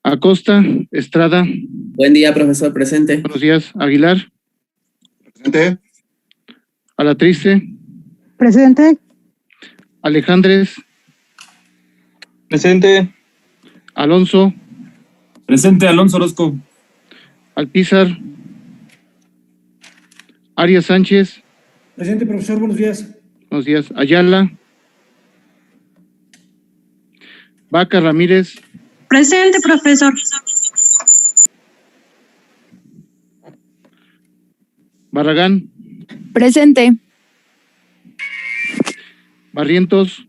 Acosta, Estrada. Buen día, profesor, presente. Buenos días. Aguilar. Presente. Alatriste. Presente. Alejandres. Presente. Alonso. Presente, Alonso Orozco. Alpizar. Arias Sánchez. Presente, profesor, buenos días. Buenos días. Ayala. Vaca Ramírez. Presente, profesor. Barragán. Presente. Barrientos.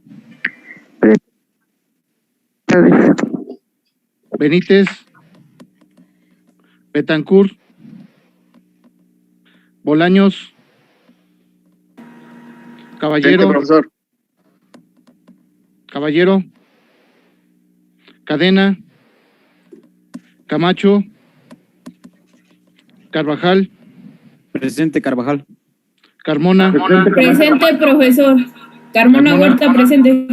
Benítez. Betancourt. Bolaños. Caballero. Presente, profesor. Caballero. Cadena. Camacho. Carvajal. Presente, Carvajal. Carmona. Presente, profesor. Carmona Huerta, presente.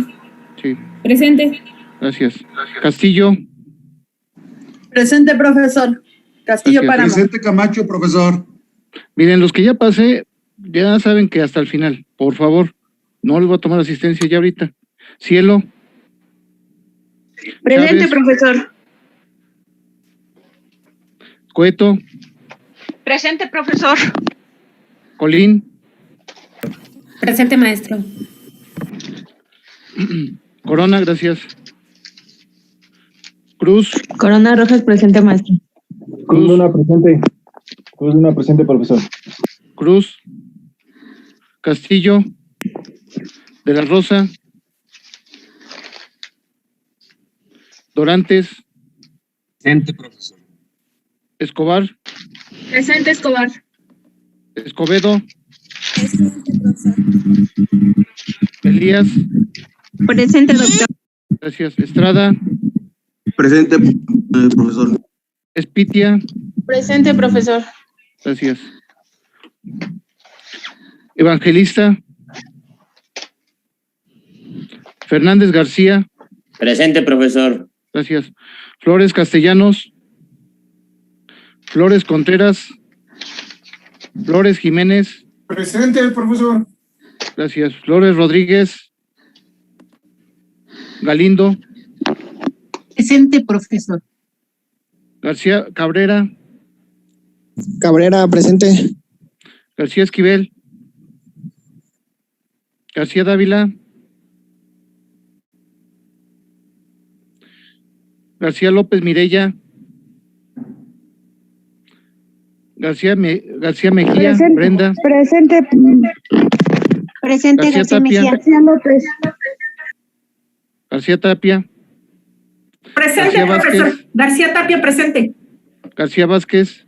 Sí, Presente. gracias. Castillo. Presente, profesor. Castillo Gracias. Páramo. Presente, Camacho, profesor. Miren, los que ya pasé, ya saben que hasta el final, por favor, no les voy a tomar asistencia ya ahorita. Cielo. Presente, Chávez. profesor. Cueto. Presente, profesor. Colín. Presente, maestro. Corona, gracias. Cruz. Corona Rojas, presente, maestro. Cruz. Luna presente. Cruz Luna presente, profesor. Cruz. Castillo. De la Rosa. Dorantes. Presente, profesor. Escobar. Presente, Escobar. Escobedo. Elías. Presente, doctor. Gracias. Estrada. Presente, profesor. Espitia. Presente, profesor. Gracias. Evangelista. Fernández García. Presente, profesor. Gracias. Flores Castellanos. Flores Contreras. Flores Jiménez. Presente, profesor. Gracias. Flores Rodríguez. Galindo. Presente, profesor. García Cabrera. Cabrera, presente. García Esquivel. García Dávila. García López Mirella. García Mejía. Presente. Brenda. Presente. Presente, García García Tapia. Mejía. García López. García Tapia. Presente, García Vázquez. profesor. García Tapia, presente. García Vázquez.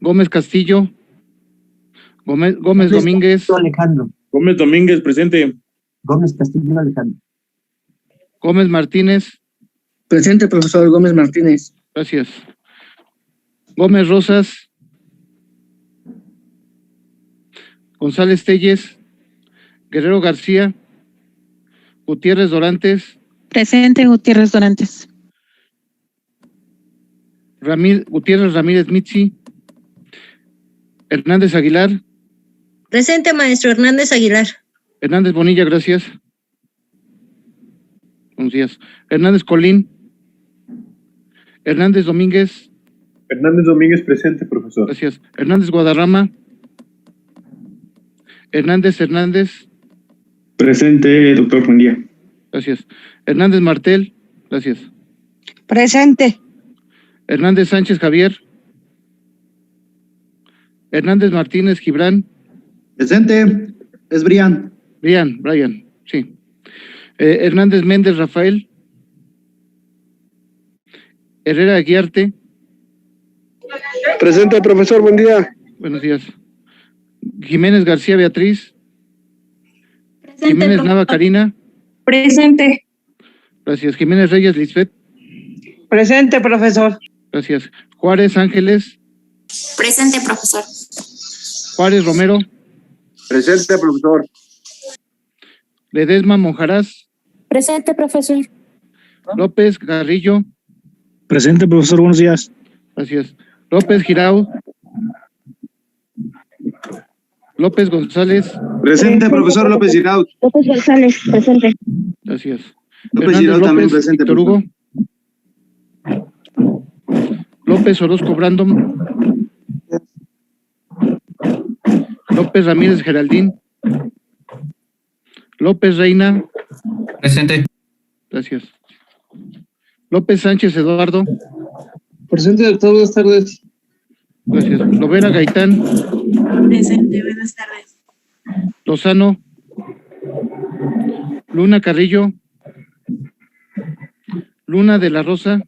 Gómez Castillo. Gómez Domínguez. Alejandro. Gómez Domínguez presente. Gómez Castillo Alejandro. Gómez Martínez. Presente, profesor Gómez Martínez. Gracias. Gómez Rosas. González Telles. Guerrero García. Gutiérrez Dorantes. Presente, Gutiérrez Dorantes. Gutiérrez Ramírez Mitzi. Hernández Aguilar. Presente, maestro Hernández Aguilar. Hernández Bonilla, gracias. Buenos días. Hernández Colín. Hernández Domínguez. Hernández Domínguez presente, profesor. Gracias. Hernández Guadarrama. Hernández. Presente, doctor, buen día. Gracias. Hernández Martel. Gracias. Presente. Hernández Sánchez Javier. Hernández Martínez Gibran. Presente, es Brian. Brian, sí. Hernández Méndez Rafael. Herrera Aguiarte. Presente, profesor, buen día. Buenos días. Jiménez García Beatriz. Presente, Jiménez Nava Karina. Presente. Gracias. Jiménez Reyes Lisbeth. Presente, profesor. Gracias. Juárez Ángeles. Presente, profesor. Juárez Romero. Presente, profesor. Ledesma Monjarás. Presente, profesor. López Garrillo. Presente, profesor, buenos días. Gracias. López Girao. López González. Presente, profesor López Girau. López González, presente. Gracias. López Fernández Girau también López, presente, Víctor Hugo. López Orozco Brandon. López Ramírez Geraldín. López Reina. Presente. Gracias. López Sánchez Eduardo. Presente, doctor, buenas tardes. Gracias. Lovera Gaitán. Presente, buenas tardes. Lozano. Luna Carrillo. Luna de la Rosa.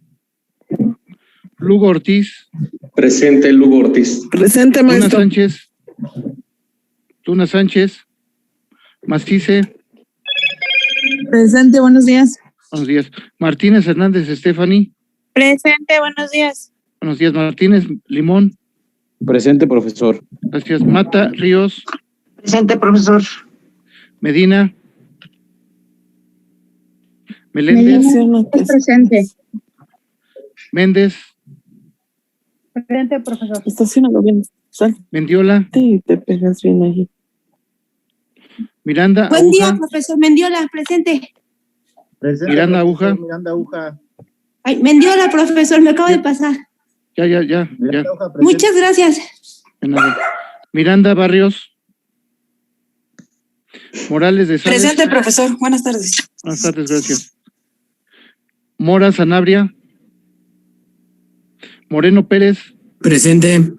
Lugo Ortiz. Presente, Lugo Ortiz. Presente, Luna Sánchez. Luna Sánchez. Mastice. Presente, buenos días. Buenos días. Martínez Hernández Stephanie. Presente, buenos días. Buenos días. Martínez Limón. Presente, profesor. Gracias. Mata Ríos. Presente, profesor. Medina. Meléndez. Presente. Méndez. Presente, profesor. Estacionalo bien. Sal. Mendiola. Sí, te pegas bien ahí. Miranda Buen día, Aguja. profesor Mendiola, presente. Miranda Aguja. Miranda Aguja. Ay, Mendiola, profesor, me acabo de pasar. Ya. Muchas gracias. De nada. Miranda Barrios. Morales de Sales. Presente, profesor. Buenas tardes. Buenas tardes, gracias. Mora Sanabria. Moreno Pérez. Presente.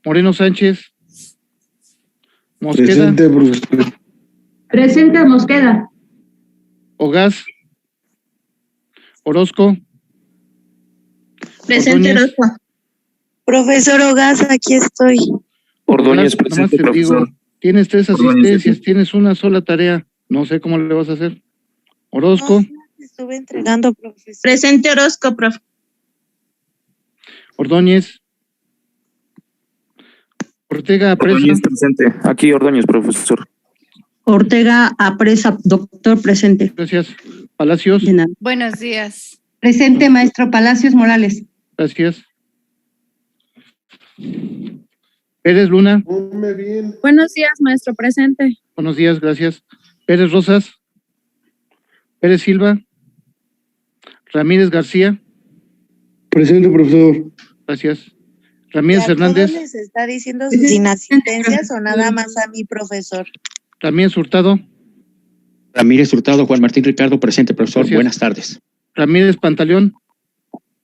Moreno Sánchez. Mosqueda. profesor. Presente, Mosqueda. Ogaz. Orozco. Presente, Ordóñez. Orozco. Profesor Ogaz, aquí estoy. Ordóñez, Ogaz, nomás presente, te digo, profesor. tienes 3 Ordóñez, asistencias, tienes una sola tarea. No sé cómo le vas a hacer. Orozco. Estuve entregando, profesor. Presente, Orozco, profe. Ordóñez. Ortega Apresa. Ordóñez, presente. Aquí, Ordóñez, profesor. Ortega Apresa, doctor, presente. Gracias. Palacios. De nada. Buenos días. Presente, maestro Palacios Morales. Gracias. Pérez Luna. Buenos días, maestro, presente. Buenos días, gracias. Pérez Rosas. Pérez Silva. Ramírez García. Presente, profesor. Gracias. Ramírez Hernández. ¿Les está diciendo sin asistencias o nada más a mi profesor? Ramírez Hurtado. Ramírez Hurtado, Juan Martín Ricardo, presente, profesor. Gracias. Buenas tardes. Ramírez Pantaleón.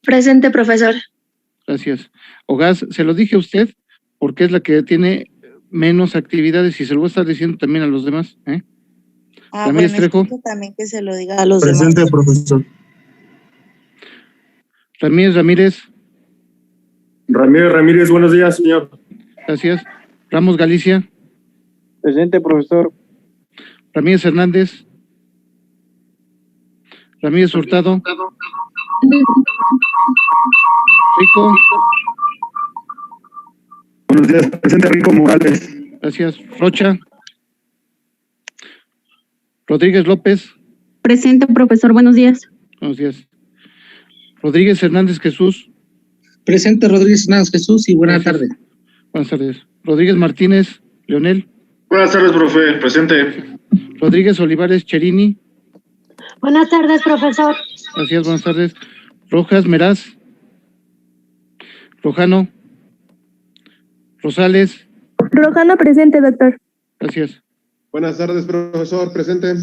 Presente, profesor. Gracias. Ogaz, se lo dije a usted porque es la que tiene menos actividades y se lo voy a estar diciendo también a los demás. Ramírez Trejo. También que se lo diga a los demás. profesor. Ramírez Ramírez. Ramírez, buenos días, señor. Gracias. Ramos Galicia. Presente, profesor. Ramírez Hernández. Ramírez Hurtado. Rico. Buenos días, presente, Rico Morales. Gracias. Rocha. Rodríguez López. Presente, profesor, buenos días. Buenos días. Rodríguez Hernández Jesús. Presente, Rodríguez Hernández Jesús, y buenas Gracias. tardes. Buenas tardes. Rodríguez Martínez Leonel. Buenas tardes, profe. Presente. Rodríguez Olivares Cherini. Buenas tardes, profesor. Gracias, buenas tardes. Rojas Meraz. Rojano. Rosales. Rojano, presente, doctor. Gracias. Buenas tardes, profesor. Presente.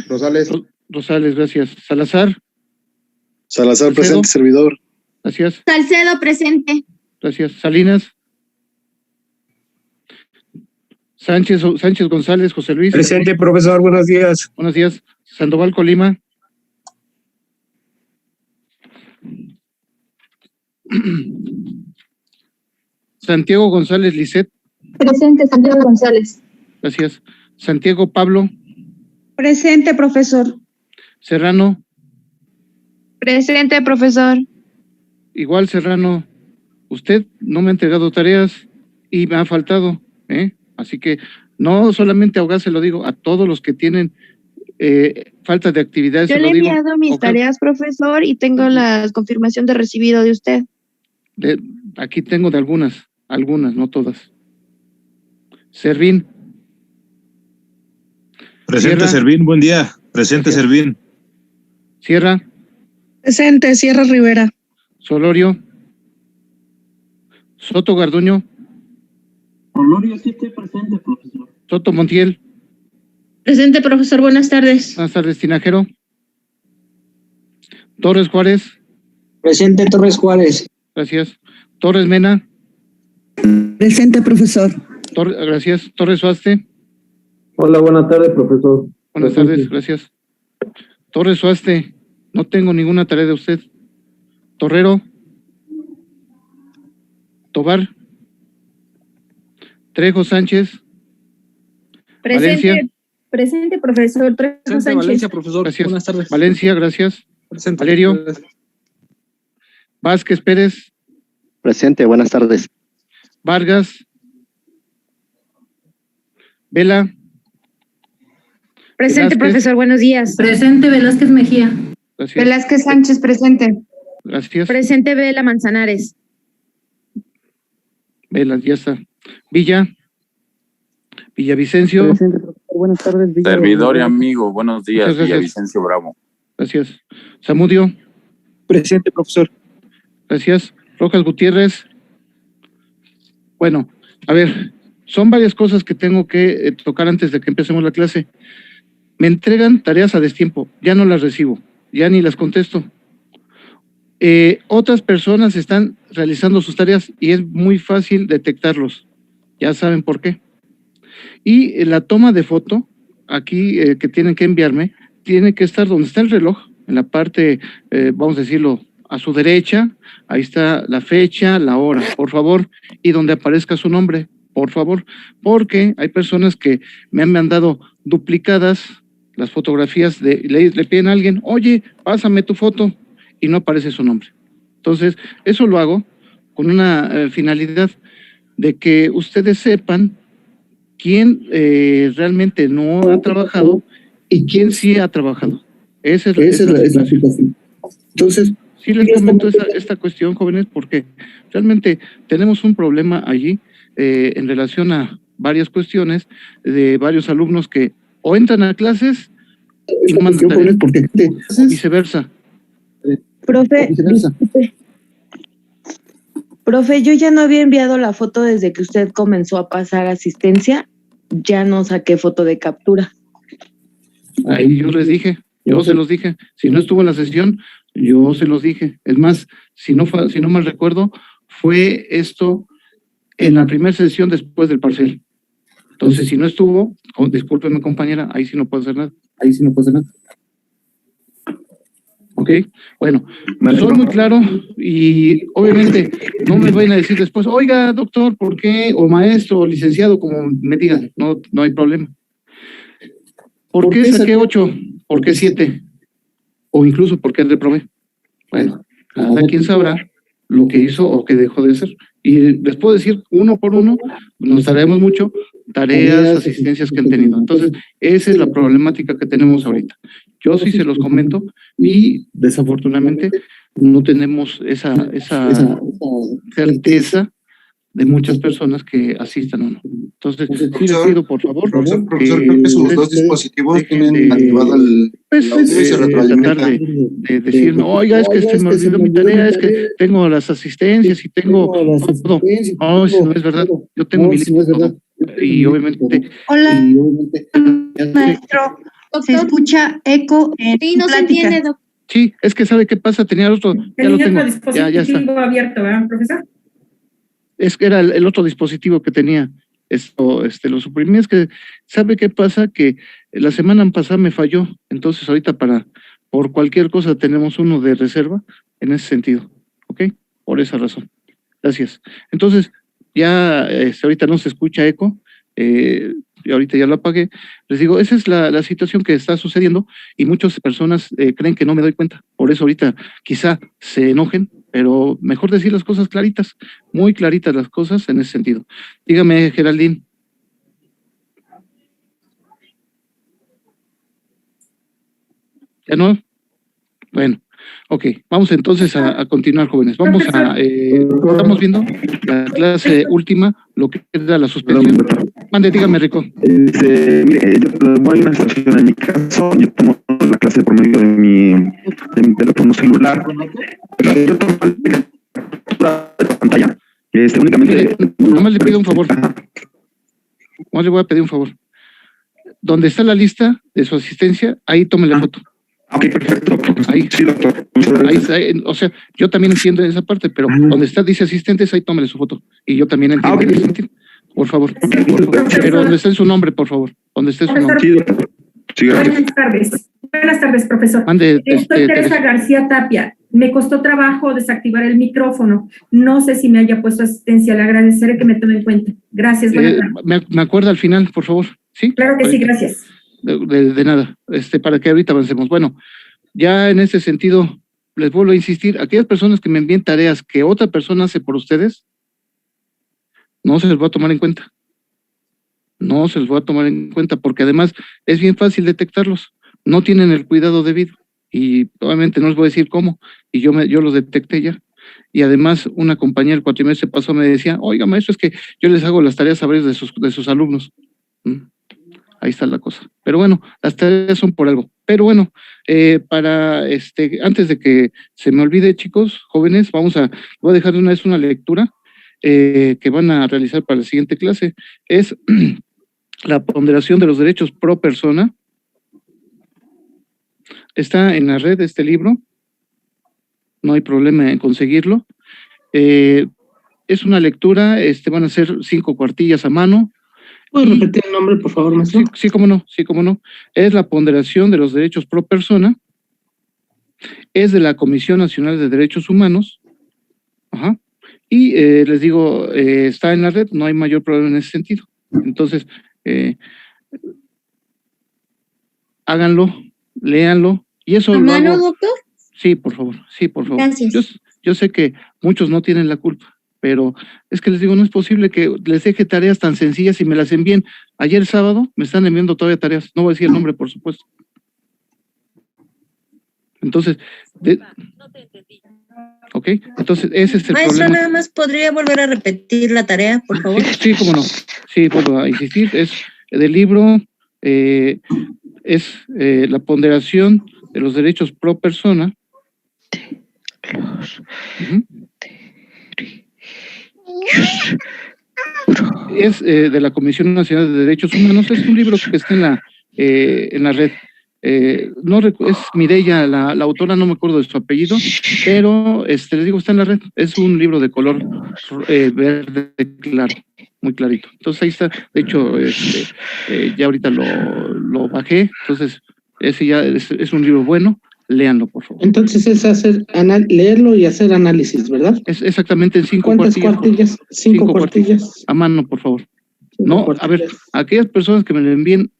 Rosales. Rosales, gracias. Salazar. Salazar, Alfredo. presente, servidor. Gracias. Salcedo, presente. Gracias. Salinas. Sánchez González, José Luis. Presente, profesor. Buenos días. Buenos días. Sandoval Colima. Santiago González Lisset. Presente, Santiago González. Gracias. Santiago Pablo. Presente, profesor. Serrano. Presente, profesor. Igual Serrano. Usted no me ha entregado tareas y me ha faltado, ¿eh? Así que no solamente a Ogaz se lo digo, a todos los que tienen falta de actividad. Yo se le he lo digo. enviado mis Ok. tareas, profesor, y tengo la confirmación de recibido de usted. Aquí tengo de algunas, no todas. Servín. Presente, Sierra. Servín, buen día. Presente, Gracias. Servín. Sierra. Presente, Sierra Rivera. Solorio. Soto Garduño. Solorio, sí estoy presente, profesor. Soto Montiel. Presente, profesor, buenas tardes. Buenas tardes, Tinajero. Torres Juárez. Presente, Torres Juárez. Gracias. Torres Mena. Presente, profesor. Gracias. Torres Suaste. Hola, buenas tardes, profesor. Buenas tardes, gracias. Torres Suaste. No tengo ninguna tarea de usted. Torrero. Tobar. Trejo Sánchez. Valencia. Presente, profesor. Trejo Presente, Valencia, profesor. Gracias. Buenas tardes. Valencia, gracias. Presente. Valerio. Vázquez Pérez. Presente, buenas tardes. Vargas. Vela. Presente, Velázquez. profesor, buenos días. Presente, Velázquez Mejía. Gracias. Velázquez Sánchez, presente. Gracias. Presente, Vela Manzanares. Vela, ya está. Villa. Villavicencio. Presente, profesor. Buenas tardes. Villa. Servidor y amigo, buenos días, Muchas gracias. Villavicencio Bravo. Gracias. Zamudio. Presente, profesor. Gracias. Rojas Gutiérrez. Bueno, a ver, son varias cosas que tengo que tocar antes de que empecemos la clase. Me entregan tareas a destiempo, ya no las recibo, ya ni las contesto. Otras personas están realizando sus tareas y es muy fácil detectarlos. Ya saben por qué. Y la toma de foto, aquí que tienen que enviarme, tiene que estar donde está el reloj, en la parte, vamos a decirlo, a su derecha, ahí está la fecha, la hora, por favor, y donde aparezca su nombre, por favor, porque hay personas que me han mandado duplicadas las fotografías, le piden a alguien, oye, pásame tu foto, y no aparece su nombre. Entonces, eso lo hago con una finalidad de que ustedes sepan quién realmente no ha trabajado y quién sí ha trabajado. Esa es la situación. Entonces, sí les comento esta cuestión, jóvenes, porque realmente tenemos un problema allí en relación a varias cuestiones de varios alumnos que o entran a clases y no mandan tareas, o viceversa. Profe, yo ya no había enviado la foto desde que usted comenzó a pasar asistencia. Ya no saqué foto de captura. Ahí yo les dije, yo se los dije. Si no estuvo en la sesión, yo se los dije. Es más, si no mal recuerdo, fue esto en la primera sesión después del parcial. Entonces, si no estuvo, discúlpeme, compañera, ahí sí no puedo hacer nada. ¿Ok? Bueno, soy muy claro y obviamente no me vayan a decir después, oiga, doctor, ¿por qué? O maestro, o licenciado, como me digan, no hay problema. ¿Por qué saqué 8? ¿Por qué 7? O incluso, ¿por qué reprobé? Bueno, cada quien sabrá lo que hizo o que dejó de hacer. Y les puedo decir uno por uno, nos daremos mucho, tareas, asistencias que han tenido. Entonces, esa es la problemática que tenemos ahorita. Yo sí se los comento y desafortunadamente no tenemos esa certeza de muchas personas que asistan o no. Entonces, sí les pido, por favor, Profesor, creo que sus dos dispositivos tienen activado el audio y se retroalimenta. tratar de decir, no, oiga, es que se me olvidó mi tarea, es que tengo las asistencias y tengo todo. No, eso no es verdad. Yo tengo mi lista de todo. Y obviamente... Hola, ya sé. maestro. Se escucha eco en Sí, no se plática. entiende, doctor. Sí, es que ¿sabe qué pasa? Tenía otro, ya lo tengo, ya está. abierto, ¿verdad, profesor? Es que era el otro dispositivo que tenía. Esto, lo suprimí. Es que, ¿sabe qué pasa? Que la semana pasada me falló, entonces ahorita por cualquier cosa tenemos uno de reserva en ese sentido, ¿ok? Por esa razón. Gracias. Entonces, ya ahorita no se escucha eco, y ahorita ya lo apagué. Les digo, esa es la situación que está sucediendo y muchas personas creen que no me doy cuenta. Por eso ahorita quizá se enojen, pero mejor decir las cosas claritas, muy claritas las cosas en ese sentido. Dígame, Geraldine. ¿Ya no? Bueno, ok, vamos entonces a continuar, jóvenes. Vamos estamos viendo la clase última, lo que era la suspensión. Mande, dígame, Rico. Mire, yo voy a una situación en mi caso, yo tomo la clase por medio de mi teléfono celular, pero yo tomo la pantalla. Únicamente. Nomás le pido un favor. Nomás le voy a pedir un favor. Donde está la lista de su asistencia, ahí tome la foto. Ok, perfecto. Ahí. Sí, doctor. Ahí, o sea, yo también entiendo esa parte, pero donde está, dice asistentes, ahí tómele su foto. Y yo también entiendo. Okay. Por favor. Pero donde esté su nombre, por favor. Donde esté su nombre. Sí, doctor. Sí, gracias. Buenas tardes. Buenas tardes, profesor. Mande, Soy Teresa García Tapia. Me costó trabajo desactivar el micrófono. No sé si me haya puesto asistencia. Le agradeceré que me tome en cuenta. Gracias. Buenas tardes. Me acuerda al final, por favor. ¿Sí? Claro que sí, gracias. De nada. Para que ahorita avancemos. Bueno, ya en ese sentido, les vuelvo a insistir, aquellas personas que me envíen tareas que otra persona hace por ustedes, no se les va a tomar en cuenta. No se les va a tomar en cuenta, porque además es bien fácil detectarlos. No tienen el cuidado debido. Y obviamente no les voy a decir cómo. Y yo los detecté ya. Y además una compañera el cuatrimestre pasado me decía, oiga, maestro, es que yo les hago las tareas a varios de sus alumnos. Ahí está la cosa. Pero bueno, las tareas son por algo. Pero bueno, antes de que se me olvide, chicos, jóvenes, voy a dejar de una vez una lectura que van a realizar para la siguiente clase. Es la ponderación de los derechos pro persona. Está en la red este libro. No hay problema en conseguirlo. Es una lectura, van a ser 5 cuartillas a mano. ¿Puedes repetir el nombre, por favor, maestro? Sí, cómo no. Es la ponderación de los derechos pro persona. Es de la Comisión Nacional de Derechos Humanos. Ajá. Y les digo, está en la red, no hay mayor problema en ese sentido. Entonces, háganlo, léanlo. Y eso ¿A lo mano, hago. doctor? Sí, por favor. Gracias. Yo sé que muchos no tienen la culpa, pero es que les digo, no es posible que les deje tareas tan sencillas y me las envíen. Ayer sábado me están enviando todavía tareas, no voy a decir el nombre, por supuesto. Entonces, No te entendí. ok, entonces ese es el Maestro, problema. nada más podría volver a repetir la tarea, por favor. Sí, cómo no. Sí, vuelvo a insistir, es del libro, es la ponderación de los derechos pro persona. Es de la Comisión Nacional de Derechos Humanos. Es un libro que está en la red. No es Mireya, la autora, no me acuerdo de su apellido, pero les digo, está en la red. Es un libro de color verde claro, muy clarito. Entonces ahí está. De hecho, ya ahorita lo bajé. Entonces ese ya es un libro bueno. Léanlo, por favor. Entonces es leerlo y hacer análisis, ¿verdad? Es exactamente en 5 ¿Cuántas cuartillas? 5 cuartillas. A mano, por favor. No, a ver, aquellas personas que me lo envíen,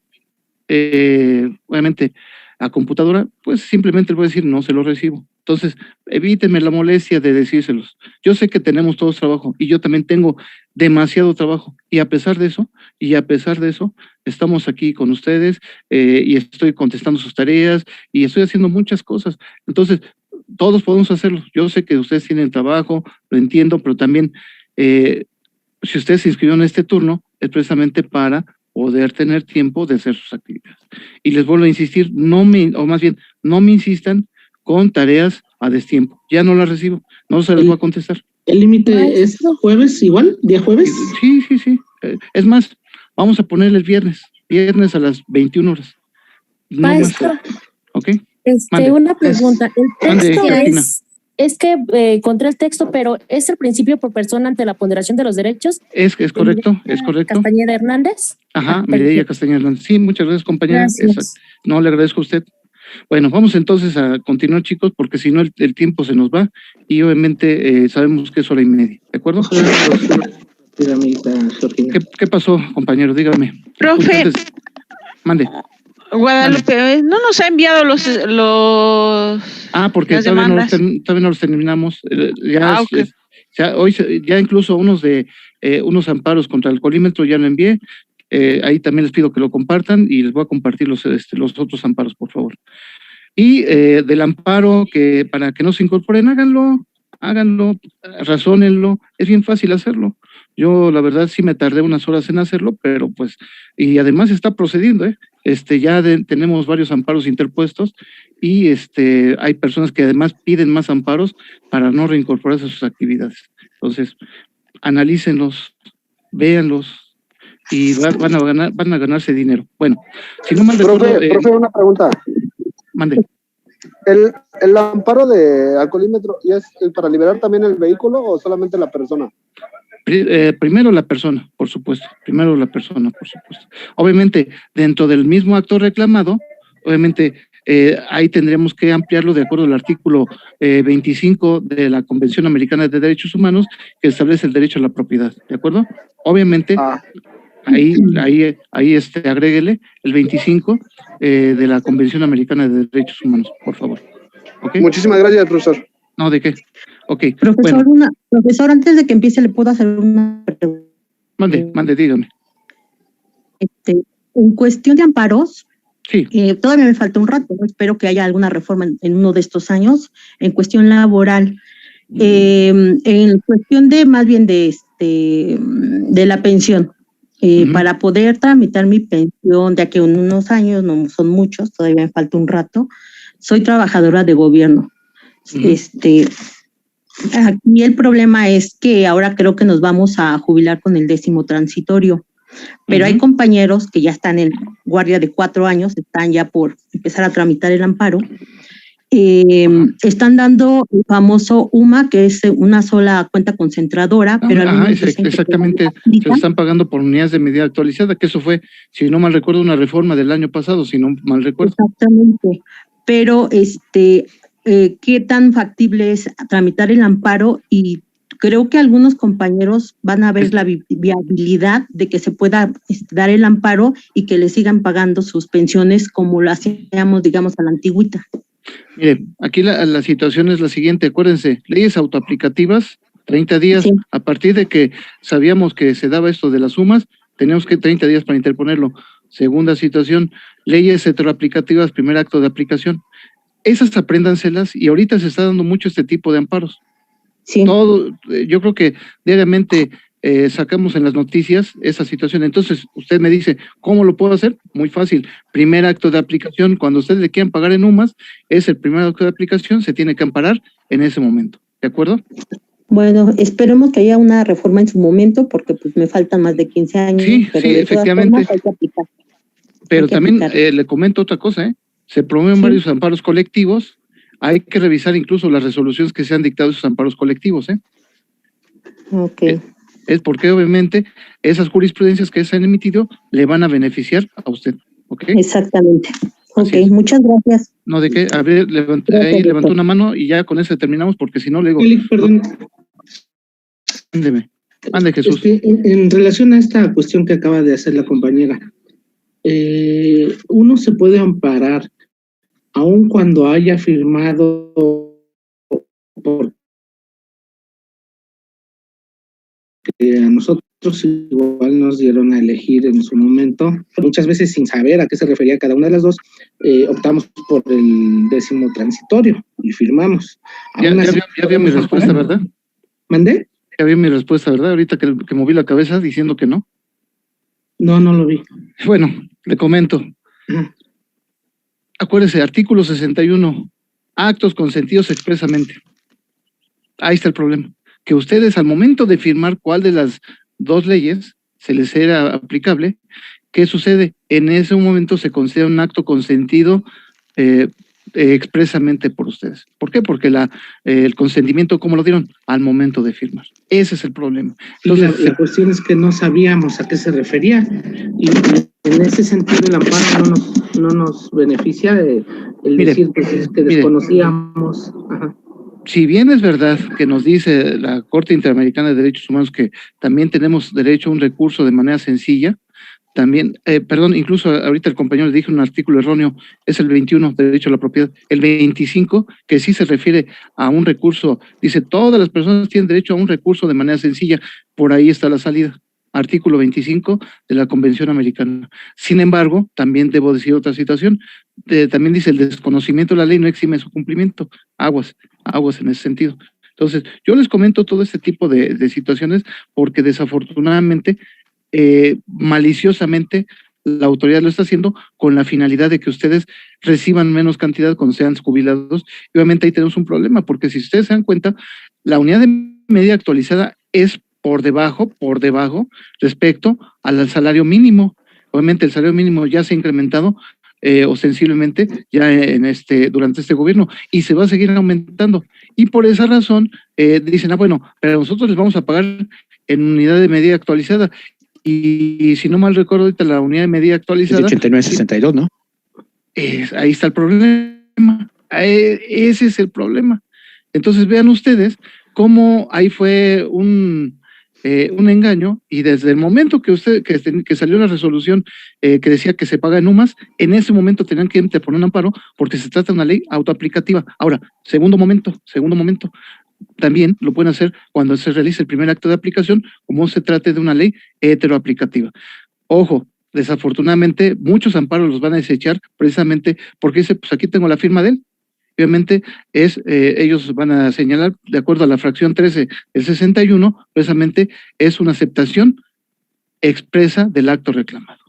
obviamente, a computadora, pues simplemente les voy a decir, no se lo recibo. Entonces, evítenme la molestia de decírselos. Yo sé que tenemos todos trabajo, y yo también tengo demasiado trabajo, y a pesar de eso, estamos aquí con ustedes, y estoy contestando sus tareas, y estoy haciendo muchas cosas. Entonces, todos podemos hacerlo. Yo sé que ustedes tienen trabajo, lo entiendo, pero también, si ustedes se inscribieron en este turno, es precisamente para poder tener tiempo de hacer sus actividades. Y les vuelvo a insistir, no me insistan con tareas a destiempo. Ya no las recibo, no se les voy a contestar. ¿El límite es jueves igual? ¿Día jueves? Sí. Es más, vamos a ponerle el viernes a las 21 horas. No Maestro, más. ¿Ok? Una pregunta. El texto Mande, es que encontré el texto, pero ¿es el principio por persona ante la ponderación de los derechos? Es correcto, es correcto. Castañeda Hernández. Ajá, Mireya Castañeda Hernández. Sí, muchas gracias, compañera. Gracias. No, le agradezco a usted. Bueno, vamos entonces a continuar, chicos, porque si no el tiempo se nos va y obviamente sabemos que es 1:30, ¿de acuerdo? ¿Qué pasó, compañero? Dígame. Profe. Mande. Guadalupe, no nos ha enviado los porque todavía no los terminamos. Ya incluso unos amparos contra el alcoholímetro ya lo envié. Ahí también les pido que lo compartan y les voy a compartir los otros amparos, por favor. Y del amparo, que para que no se incorporen, háganlo, razónenlo, es bien fácil hacerlo. Yo la verdad sí me tardé unas horas en hacerlo, pero pues, y además está procediendo, tenemos varios amparos interpuestos y hay personas que además piden más amparos para no reincorporarse a sus actividades. Entonces, analícenlos, véanlos y van a ganarse dinero. Bueno, si no mal recuerdo... Profe, una pregunta. Mande. ¿El amparo de alcoholímetro es para liberar también el vehículo o solamente la persona? Primero la persona, por supuesto. Obviamente, dentro del mismo acto reclamado, obviamente ahí tendríamos que ampliarlo de acuerdo al artículo 25 de la Convención Americana de Derechos Humanos, que establece el derecho a la propiedad, ¿de acuerdo? Obviamente, ahí agréguele el 25 de la Convención Americana de Derechos Humanos, por favor. ¿Okay? Muchísimas gracias, profesor. No, ¿de qué? Ok. Profesor, bueno. Profesor, antes de que empiece, ¿le puedo hacer una pregunta? Mande, dígame. En cuestión de amparos, sí. Todavía me falta un rato, ¿no? Espero que haya alguna reforma en uno de estos años. En cuestión laboral, en cuestión de más bien de la pensión, para poder tramitar mi pensión de aquí a unos años, no son muchos, todavía me falta un rato, soy trabajadora de gobierno. Aquí el problema es que ahora creo que nos vamos a jubilar con el 10º transitorio, pero hay compañeros que ya están en guardia de 4 años, están ya por empezar a tramitar el amparo, están dando el famoso UMA, que es una sola cuenta concentradora, pero exactamente, se lo están pagando por unidades de medida actualizada, que eso fue, si no mal recuerdo, una reforma del año pasado, si no mal recuerdo. Exactamente, pero qué tan factible es tramitar el amparo, y creo que algunos compañeros van a ver la viabilidad de que se pueda dar el amparo y que le sigan pagando sus pensiones como lo hacíamos, digamos, a la antigüita. Mire, aquí la situación es la siguiente, acuérdense, leyes autoaplicativas, 30 días, sí. A partir de que sabíamos que se daba esto de las sumas, teníamos que 30 días para interponerlo. Segunda situación, leyes heteroaplicativas, primer acto de aplicación. Esas apréndanselas, y ahorita se está dando mucho este tipo de amparos. Sí. Yo creo que diariamente sacamos en las noticias esa situación. Entonces, usted me dice, ¿cómo lo puedo hacer? Muy fácil. Primer acto de aplicación, cuando ustedes le quieran pagar en UMAS, es el primer acto de aplicación, se tiene que amparar en ese momento. ¿De acuerdo? Bueno, esperemos que haya una reforma en su momento, porque pues me faltan más de 15 años. Sí, pero sí, efectivamente. Hay que aplicar. Pero también le comento otra cosa, se promueven varios amparos colectivos, hay que revisar incluso las resoluciones que se han dictado esos amparos colectivos, Ok. Es porque obviamente esas jurisprudencias que se han emitido le van a beneficiar a usted, ¿ok? Exactamente. Ok, muchas gracias. No, ¿de qué? A ver, levantó una mano y ya con eso terminamos, porque si no le digo... Perdón. Mande, Jesús. En relación a esta cuestión que acaba de hacer la compañera, uno se puede amparar aun cuando haya firmado porque a nosotros igual nos dieron a elegir en su momento, muchas veces sin saber a qué se refería cada una de las dos, optamos por el 10º transitorio y firmamos. Ya vio mi respuesta, ¿verdad? ¿Mandé? Ya vio mi respuesta, ¿verdad? Ahorita que moví la cabeza diciendo que no. No lo vi. Bueno, le comento. Acuérdese, artículo 61, actos consentidos expresamente. Ahí está el problema. Que ustedes al momento de firmar cuál de las dos leyes se les era aplicable, ¿qué sucede? En ese momento se concede un acto consentido expresamente por ustedes. ¿Por qué? Porque el consentimiento, ¿cómo lo dieron? Al momento de firmar. Ese es el problema. Entonces, la cuestión es que no sabíamos a qué se refería, y en ese sentido el amparo no nos beneficia el decir que desconocíamos. Ajá. Si bien es verdad que nos dice la Corte Interamericana de Derechos Humanos que también tenemos derecho a un recurso de manera sencilla, también, incluso ahorita el compañero le dijo un artículo erróneo, es el 21, derecho a la propiedad, el 25, que sí se refiere a un recurso, dice, todas las personas tienen derecho a un recurso de manera sencilla, por ahí está la salida. artículo 25 de la Convención Americana. Sin embargo, también debo decir otra situación, también dice el desconocimiento de la ley no exime su cumplimiento, aguas en ese sentido. Entonces, yo les comento todo este tipo de situaciones porque desafortunadamente, maliciosamente, la autoridad lo está haciendo con la finalidad de que ustedes reciban menos cantidad cuando sean jubilados. Y obviamente ahí tenemos un problema, porque si ustedes se dan cuenta, la unidad de medida actualizada es por debajo respecto al salario mínimo. Obviamente el salario mínimo ya se ha incrementado ostensiblemente ya durante este gobierno y se va a seguir aumentando. Y por esa razón dicen, bueno, pero nosotros les vamos a pagar en unidad de medida actualizada. Y si no mal recuerdo, ahorita la unidad de medida actualizada... 89-62, ¿no? Ahí está el problema. Ese es el problema. Entonces vean ustedes cómo ahí fue un engaño, y desde el momento que salió la resolución que decía que se paga en UMAS, en ese momento tenían que poner un amparo porque se trata de una ley autoaplicativa. Ahora, segundo momento, también lo pueden hacer cuando se realice el primer acto de aplicación, como se trate de una ley heteroaplicativa. Ojo, desafortunadamente muchos amparos los van a desechar precisamente porque dice, pues aquí tengo la firma de él. Obviamente ellos van a señalar, de acuerdo a la fracción 13 del 61, precisamente es una aceptación expresa del acto reclamado.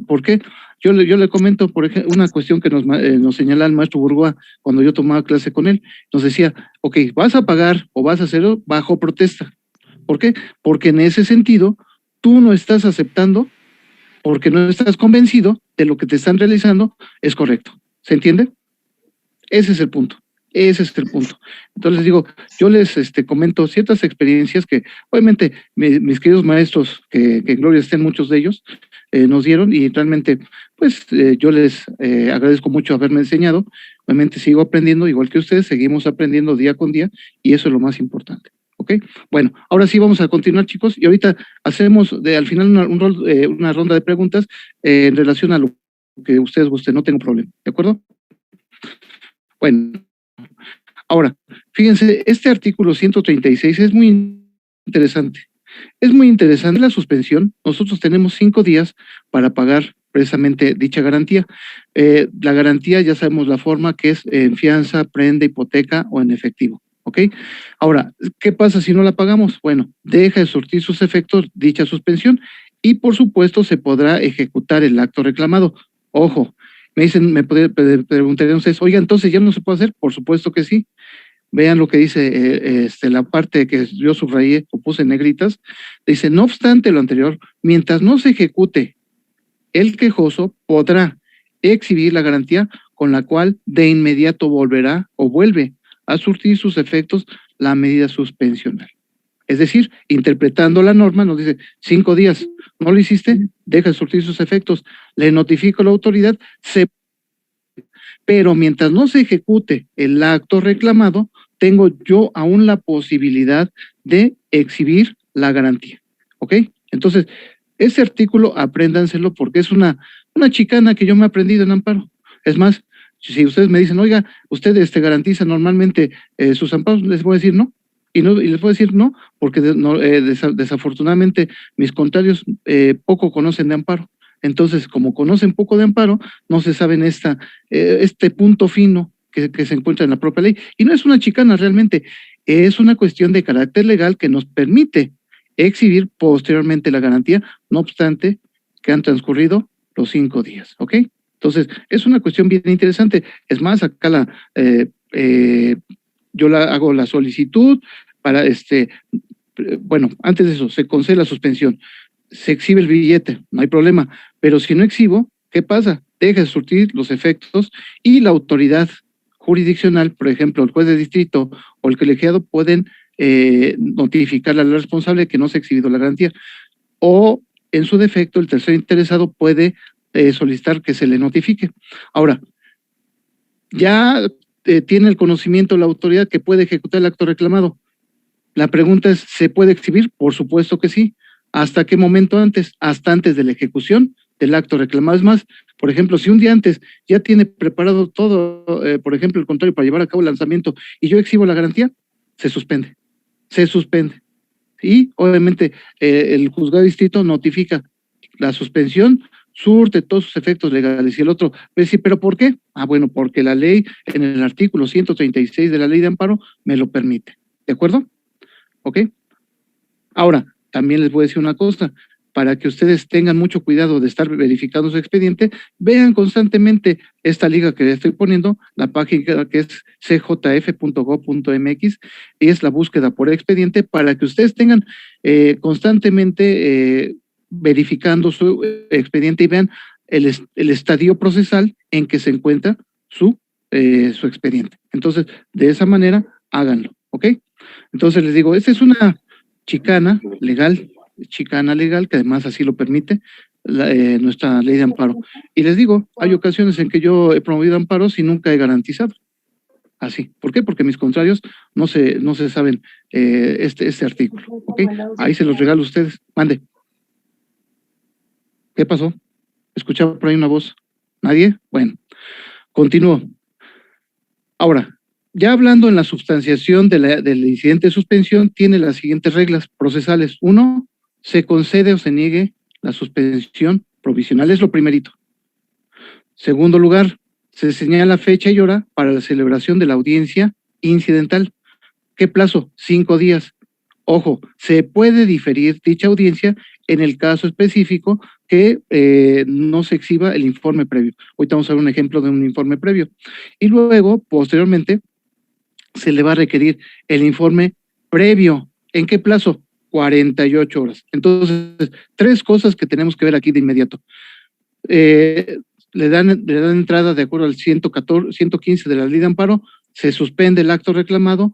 ¿Por qué? Yo le comento, por ejemplo, una cuestión que nos señala el maestro Burgoa cuando yo tomaba clase con él. Nos decía, ok, vas a pagar o vas a hacerlo bajo protesta. ¿Por qué? Porque en ese sentido, tú no estás aceptando, porque no estás convencido de lo que te están realizando es correcto. ¿Se entiende? Ese es el punto. Entonces les digo, yo les comento ciertas experiencias que obviamente mis queridos maestros, que en gloria estén muchos de ellos, nos dieron, y realmente pues yo les agradezco mucho haberme enseñado. Obviamente sigo aprendiendo, igual que ustedes, seguimos aprendiendo día con día, y eso es lo más importante. ¿Ok? Bueno, ahora sí vamos a continuar, chicos, y ahorita hacemos al final una ronda de preguntas en relación a lo que ustedes gusten, no tengo problema, ¿de acuerdo? Bueno, ahora, fíjense, este artículo 136 es muy interesante. Es muy interesante la suspensión. Nosotros tenemos 5 días para pagar precisamente dicha garantía. La garantía ya sabemos la forma, que es en fianza, prenda, hipoteca o en efectivo. ¿Ok? Ahora, ¿qué pasa si no la pagamos? Bueno, deja de surtir sus efectos dicha suspensión y por supuesto se podrá ejecutar el acto reclamado. Ojo, me preguntarían ustedes, oiga, entonces ya no se puede hacer. Por supuesto que sí. Vean lo que dice la parte que yo subrayé o puse en negritas. Dice, no obstante lo anterior, mientras no se ejecute, el quejoso podrá exhibir la garantía con la cual de inmediato vuelve a surtir sus efectos la medida suspensional. Es decir, interpretando la norma, nos dice 5 días, no lo hiciste, deja de surtir sus efectos, le notifico a la autoridad, pero mientras no se ejecute el acto reclamado, tengo yo aún la posibilidad de exhibir la garantía. ¿Ok? Entonces, ese artículo apréndanselo porque es una chicana que yo me he aprendido en amparo. Es más, si ustedes me dicen, oiga, usted garantiza normalmente sus amparos, les voy a decir no. Y les voy a decir no, porque desafortunadamente mis contrarios poco conocen de amparo. Entonces, como conocen poco de amparo, no se saben este punto fino que se encuentra en la propia ley. Y no es una chicana realmente, es una cuestión de carácter legal que nos permite exhibir posteriormente la garantía, no obstante que han transcurrido los 5 días, ¿ok? Entonces, es una cuestión bien interesante. Es más, acá yo hago la solicitud para bueno, antes de eso, se concede la suspensión, se exhibe el billete, no hay problema, pero si no exhibo, ¿qué pasa? Deja de surtir los efectos y la autoridad jurisdiccional, por ejemplo, el juez de distrito o el colegiado pueden notificarle al responsable que no se ha exhibido la garantía, o en su defecto el tercer interesado puede solicitar que se le notifique. Ahora, ya tiene el conocimiento la autoridad que puede ejecutar el acto reclamado. La pregunta es, ¿se puede exhibir? Por supuesto que sí. ¿Hasta qué momento antes? Hasta antes de la ejecución del acto reclamado. Es más, por ejemplo, si un día antes ya tiene preparado todo, por ejemplo, el contrario para llevar a cabo el lanzamiento y yo exhibo la garantía, se suspende. Y obviamente el juzgado de distrito notifica la suspensión, surte todos sus efectos legales. Y el otro va a decir, ¿pero por qué? Ah, bueno, porque la ley en el artículo 136 de la ley de amparo me lo permite. ¿De acuerdo? ¿Ok? Ahora, también les voy a decir una cosa, para que ustedes tengan mucho cuidado de estar verificando su expediente, vean constantemente esta liga que les estoy poniendo, la página que es cjf.gov.mx, y es la búsqueda por expediente, para que ustedes tengan constantemente verificando su expediente y vean el estadio procesal en que se encuentra su expediente. Entonces, de esa manera, háganlo, ¿ok? Entonces les digo, esta es una chicana legal, que además así lo permite nuestra ley de amparo. Y les digo, hay ocasiones en que yo he promovido amparos y nunca he garantizado. Así. ¿Por qué? Porque mis contrarios no se saben este artículo. ¿Ok? Ahí se los regalo a ustedes. Mande. ¿Qué pasó? ¿Escuchaba por ahí una voz? ¿Nadie? Bueno, continúo. Ahora, ya hablando en la substanciación del incidente de suspensión, tiene las siguientes reglas procesales. 1, se concede o se niegue la suspensión provisional, es lo primerito. Segundo lugar, se señala fecha y hora para la celebración de la audiencia incidental. ¿Qué plazo? 5 días. Ojo, se puede diferir dicha audiencia en el caso específico que no se exhiba el informe previo. Ahorita vamos a ver un ejemplo de un informe previo. Y luego, posteriormente, se le va a requerir el informe previo. ¿En qué plazo? 48 horas. Entonces, 3 cosas que tenemos que ver aquí de inmediato. Le dan entrada de acuerdo al 115 de la ley de amparo, se suspende el acto reclamado,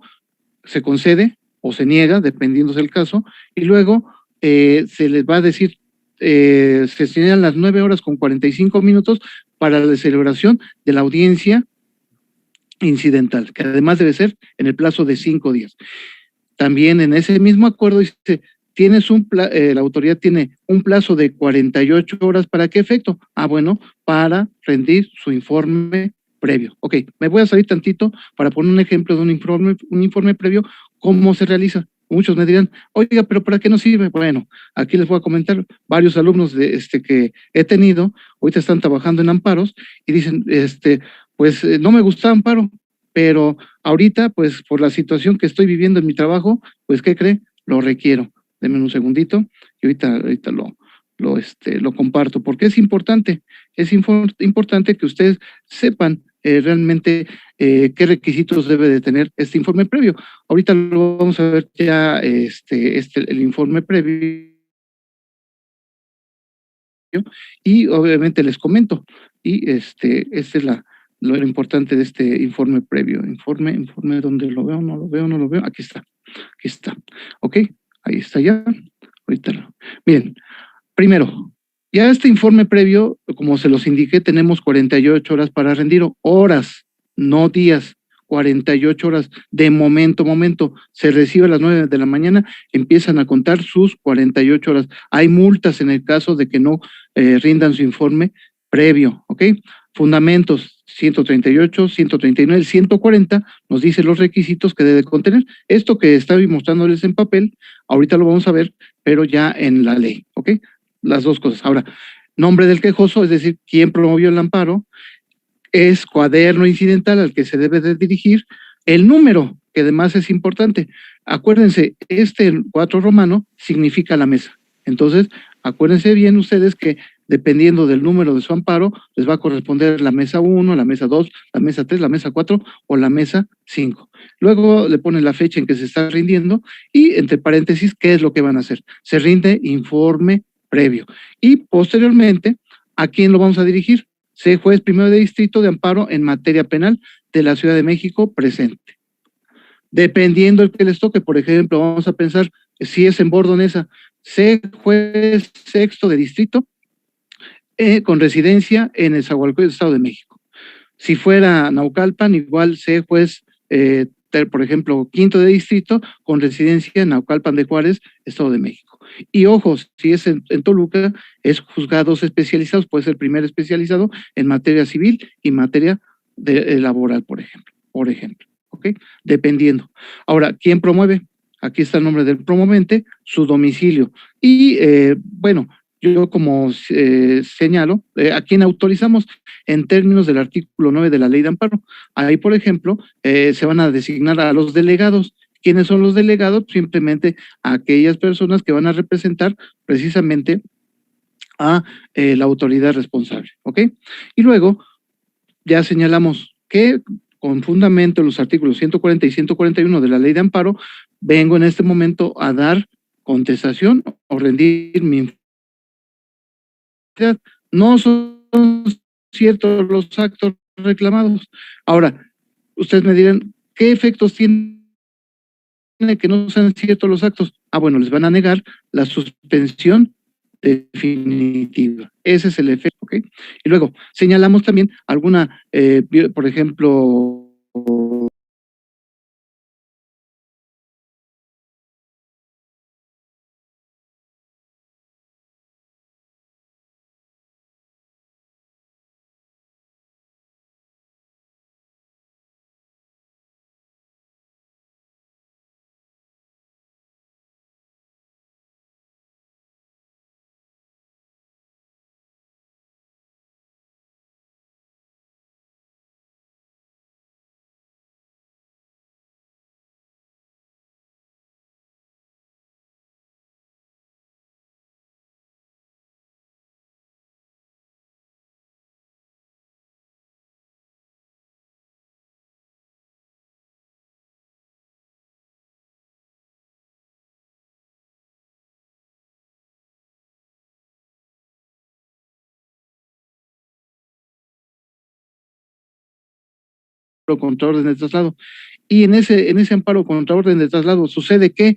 se concede o se niega, dependiendo del caso, y luego se les va a decir, se señalan las 9 horas con 45 minutos para la celebración de la audiencia incidental, que además debe ser en el plazo de 5 días. También en ese mismo acuerdo dice, la autoridad tiene un plazo de 48 horas, ¿para qué efecto? Ah, bueno, para rendir su informe previo. Ok, me voy a salir tantito para poner un ejemplo de un informe previo, ¿cómo se realiza? Muchos me dirán, oiga, ¿pero para qué nos sirve? Bueno, aquí les voy a comentar, varios alumnos que he tenido, ahorita están trabajando en amparos, y dicen, pues no me gusta amparo, pero ahorita, pues por la situación que estoy viviendo en mi trabajo, pues ¿qué cree? Lo requiero. Denme un segundito y ahorita lo comparto, porque es importante que ustedes sepan realmente qué requisitos debe de tener este informe previo. Ahorita lo vamos a ver ya el informe previo y obviamente les comento y esta es lo importante de este informe previo. Informe, ¿dónde lo veo? No lo veo. Aquí está. Ok, ahí está ya. Ahorita Miren, primero, ya este informe previo, como se los indiqué, tenemos 48 horas para rendir, horas, no días. 48 horas de momento, se recibe a las 9 de la mañana, empiezan a contar sus 48 horas. Hay multas en el caso de que no rindan su informe previo, ¿ok? Fundamentos 138, 139, 140 nos dice los requisitos que debe contener. Esto que estoy mostrándoles en papel, ahorita lo vamos a ver, pero ya en la ley, ¿ok? Las dos cosas. Ahora, nombre del quejoso, es decir, quién promovió el amparo, es cuaderno incidental al que se debe de dirigir, el número, que además es importante. Acuérdense, 4 romano significa la mesa. Entonces, acuérdense bien ustedes que dependiendo del número de su amparo, les va a corresponder la mesa 1, la mesa 2, la mesa 3, la mesa 4 o la mesa 5. Luego le ponen la fecha en que se está rindiendo y entre paréntesis, ¿qué es lo que van a hacer? Se rinde informe previo. Y posteriormente, ¿a quién lo vamos a dirigir? Sé juez primero de distrito de amparo en materia penal de la Ciudad de México presente. Dependiendo el que les toque, por ejemplo, vamos a pensar si es en Bordonesa, sé juez sexto de distrito con residencia en el Zagualcóyotl, Estado de México. Si fuera Naucalpan, igual sé juez, por ejemplo, quinto de distrito con residencia en Naucalpan de Juárez, Estado de México. Y ojo, si es en Toluca, es juzgados especializados, puede ser primer especializado en materia civil y materia laboral, por ejemplo, ¿ok? Dependiendo. Ahora, ¿quién promueve? aquí está el nombre del promovente, su domicilio. Y bueno, yo como señalo, a quien autorizamos en términos del artículo 9 de la Ley de Amparo. Ahí, por ejemplo, se van a designar a los delegados. ¿Quiénes son los delegados? Simplemente a aquellas personas que van a representar precisamente a la autoridad responsable, ¿ok? Y luego ya señalamos que con fundamento en los artículos 140 y 141 de la Ley de Amparo, vengo en este momento a dar contestación o rendir mi información. No son ciertos los actos reclamados. Ahora, ustedes me dirán, ¿qué efectos tiene que no sean ciertos los actos? Ah, bueno, les van a negar la suspensión definitiva. Ese es el efecto, ¿ok? Y luego, señalamos también alguna, por ejemplo, contra orden de traslado. Y en ese amparo contra orden de traslado sucede que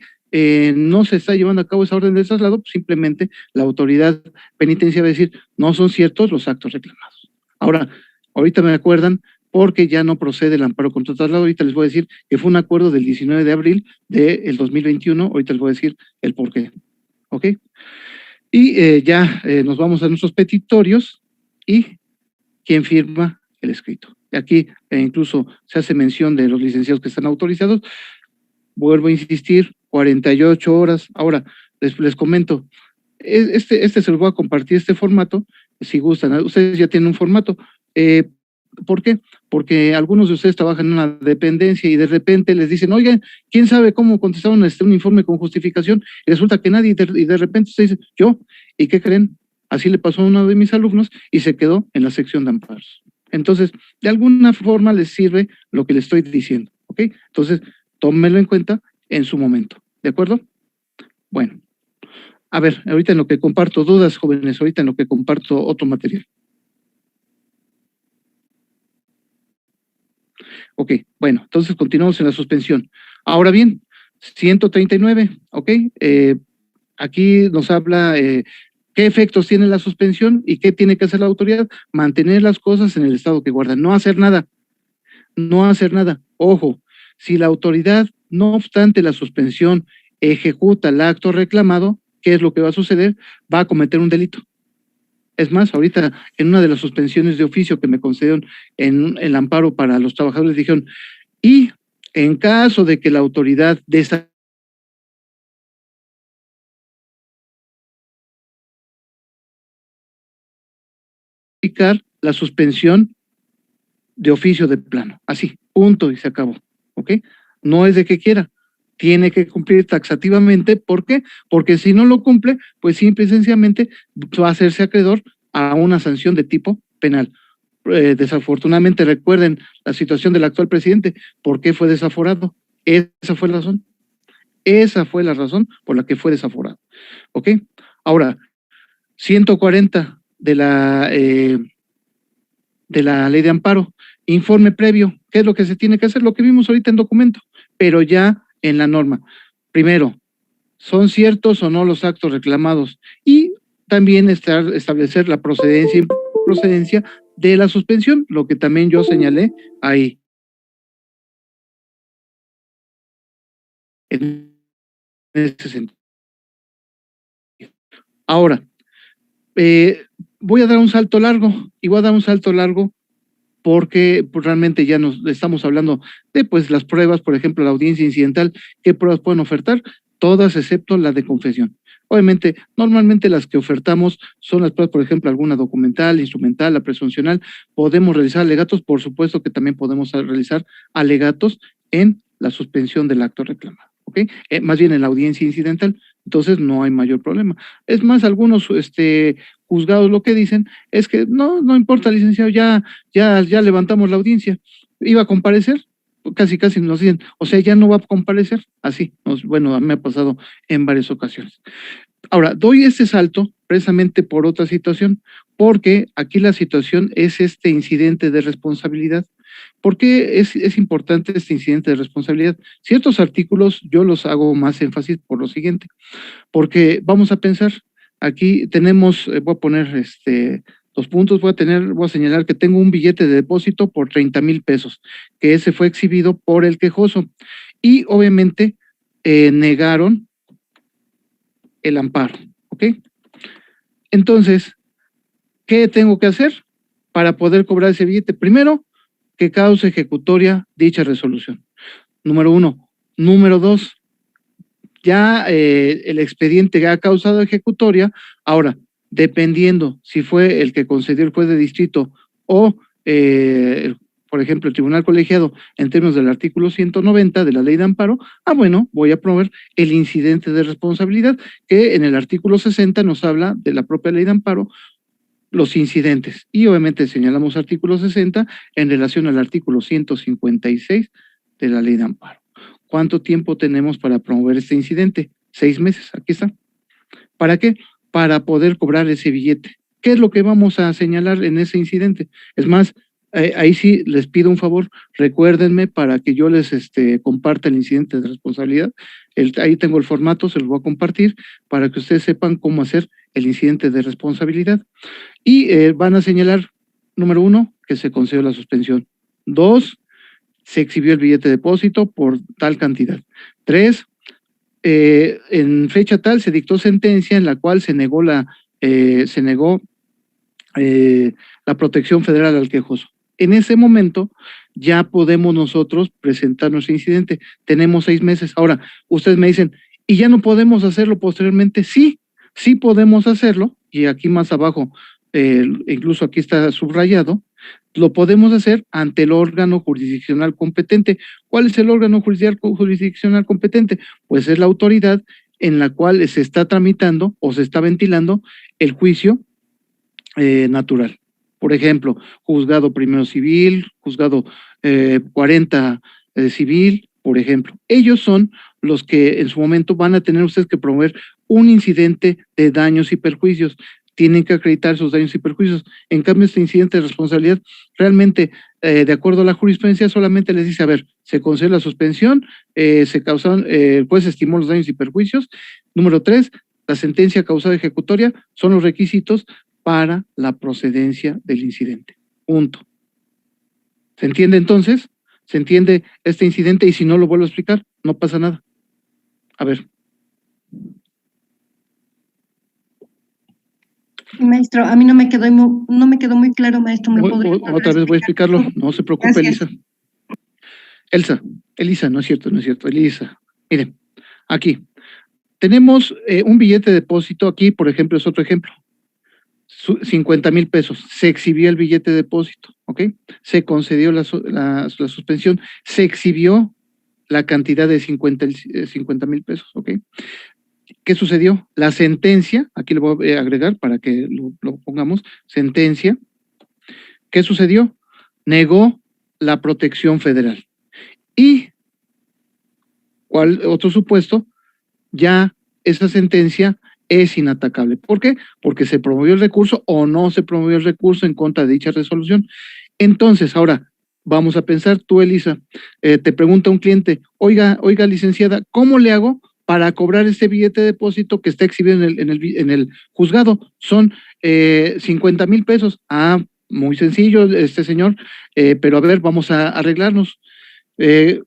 no se está llevando a cabo esa orden de traslado, pues simplemente la autoridad penitenciaria va a decir, no son ciertos los actos reclamados. Ahora, ahorita me acuerdan, porque ya no procede el amparo contra traslado, ahorita les voy a decir que fue un acuerdo del 19 de abril del 2021, ahorita les voy a decir el porqué, ¿ok? Y ya nos vamos a nuestros petitorios y ¿quién firma el escrito? Aquí incluso se hace mención de los licenciados que están autorizados. Vuelvo a insistir, 48 horas. Ahora, les comento, se los voy a compartir este formato, si gustan. Ustedes ya tienen un formato. ¿Por qué? Porque algunos de ustedes trabajan en una dependencia y de repente les dicen, oigan, ¿quién sabe cómo contestaron un informe con justificación? Y resulta que nadie, y de repente usted dice, yo, ¿y qué creen? Así le pasó a uno de mis alumnos y se quedó en la sección de amparos. Entonces, de alguna forma les sirve lo que les estoy diciendo, ¿ok? Entonces, tómenlo en cuenta en su momento, ¿de acuerdo? Bueno, a ver, ahorita en lo que comparto dudas, jóvenes, ahorita en lo que comparto otro material. Ok, bueno, entonces continuamos en la suspensión. Ahora bien, 139, ¿ok? Aquí nos habla qué efectos tiene la suspensión y qué tiene que hacer la autoridad. Mantener las cosas en el estado que guardan, no hacer nada. No hacer nada. Ojo, si la autoridad, no obstante la suspensión, ejecuta el acto reclamado, ¿qué es lo que va a suceder? Va a cometer un delito. Es más, ahorita en una de las suspensiones de oficio que me concedieron en el amparo para los trabajadores, dijeron, y en caso de que la autoridad la suspensión de oficio de plano, así, punto y se acabó, ¿ok? No es de que quiera, tiene que cumplir taxativamente, ¿por qué? Porque si no lo cumple, pues simple y sencillamente va a hacerse acreedor a una sanción de tipo penal. Desafortunadamente, recuerden la situación del actual presidente, ¿por qué fue desaforado? Esa fue la razón. Esa fue la razón por la que fue desaforado, ¿ok? Ahora, 140 de la ley de amparo, informe previo, ¿qué es lo que se tiene que hacer? Lo que vimos ahorita en documento, pero ya en la norma. Primero, ¿son ciertos o no los actos reclamados? Y también establecer la procedencia y improcedencia de la suspensión, lo que también yo señalé ahí. En ese sentido. Ahora, voy a dar un salto largo, y voy a dar un salto largo porque pues, realmente ya nos estamos hablando de pues las pruebas, por ejemplo, la audiencia incidental, ¿qué pruebas pueden ofertar? Todas excepto la de confesión. Obviamente, normalmente las que ofertamos son las pruebas, por ejemplo, alguna documental, instrumental, la presuncional. Podemos realizar alegatos, por supuesto que también podemos realizar alegatos en la suspensión del acto reclamado, ¿ok? Más bien en la audiencia incidental, entonces no hay mayor problema. Es más, algunos juzgados lo que dicen es que no importa, licenciado, ya levantamos la audiencia, iba a comparecer, casi nos dicen, o sea, ya no va a comparecer, así, bueno, me ha pasado en varias ocasiones. Ahora, doy este salto precisamente por otra situación, porque aquí la situación es este incidente de responsabilidad. ¿Por qué es importante este incidente de responsabilidad? Ciertos artículos yo los hago más énfasis por lo siguiente, porque vamos a pensar, aquí tenemos, voy a poner dos puntos, voy a señalar que tengo un billete de depósito por 30,000 pesos, que ese fue exhibido por el quejoso, y obviamente negaron el amparo, ¿ok? Entonces, ¿qué tengo que hacer para poder cobrar ese billete? Primero, que cause ejecutoria dicha resolución. Número 1. Número 2, ya el expediente ya ha causado ejecutoria. Ahora, dependiendo si fue el que concedió el juez de distrito o, por ejemplo, el tribunal colegiado en términos del artículo 190 de la ley de amparo, bueno, voy a promover el incidente de responsabilidad, que en el artículo 60 nos habla de la propia ley de amparo, los incidentes, y obviamente señalamos artículo 60 en relación al artículo 156 de la ley de amparo. ¿Cuánto tiempo tenemos para promover este incidente? 6 meses, aquí está. ¿Para qué? Para poder cobrar ese billete. ¿Qué es lo que vamos a señalar en ese incidente? Es más, ahí sí les pido un favor, recuérdenme para que yo les comparta el incidente de responsabilidad. Ahí tengo el formato, se los voy a compartir para que ustedes sepan cómo hacer el incidente de responsabilidad. Y van a señalar, número 1, que se concedió la suspensión. 2, se exhibió el billete de depósito por tal cantidad. 3, en fecha tal se dictó sentencia en la cual se negó la protección federal al quejoso. En ese momento ya podemos nosotros presentar nuestro incidente. Tenemos 6 meses. Ahora, ustedes me dicen, ¿y ya no podemos hacerlo posteriormente? Sí podemos hacerlo, y aquí más abajo, incluso aquí está subrayado, lo podemos hacer ante el órgano jurisdiccional competente. ¿Cuál es el órgano jurisdiccional competente? Pues es la autoridad en la cual se está tramitando o se está ventilando el juicio natural. Por ejemplo, juzgado primero civil, juzgado 40 civil, por ejemplo. Ellos son los que en su momento van a tener ustedes que promover un incidente de daños y perjuicios. Tienen que acreditar esos daños y perjuicios. En cambio, este incidente de responsabilidad, realmente, de acuerdo a la jurisprudencia, solamente les dice, a ver, se concede la suspensión, se causaron, el juez estimó los daños y perjuicios. Número 3, la sentencia causada ejecutoria son los requisitos para la procedencia del incidente. Punto. ¿Se entiende entonces? ¿Se entiende este incidente? Y si no lo vuelvo a explicar, no pasa nada. A ver. Maestro, a mí no me quedó muy claro, maestro. Otra vez voy a explicarlo, no se preocupe. Gracias. Elisa, no es cierto, Elisa. Miren, aquí, tenemos un billete de depósito, aquí, por ejemplo, es otro ejemplo, 50,000 pesos, se exhibió el billete de depósito, ¿ok? Se concedió la suspensión, se exhibió la cantidad de 50,000 pesos, ¿ok? ¿Qué sucedió? La sentencia, aquí le voy a agregar para que lo pongamos, sentencia, ¿qué sucedió? Negó la protección federal. Y, ¿cuál otro supuesto? Ya esa sentencia es inatacable. ¿Por qué? Porque se promovió el recurso o no se promovió el recurso en contra de dicha resolución. Entonces, ahora, vamos a pensar, tú, Elisa, te pregunta un cliente, oiga, licenciada, ¿cómo le hago para cobrar este billete de depósito que está exhibido en el juzgado? Son 50,000 pesos. Muy sencillo, señor, pero a ver, vamos a arreglarnos.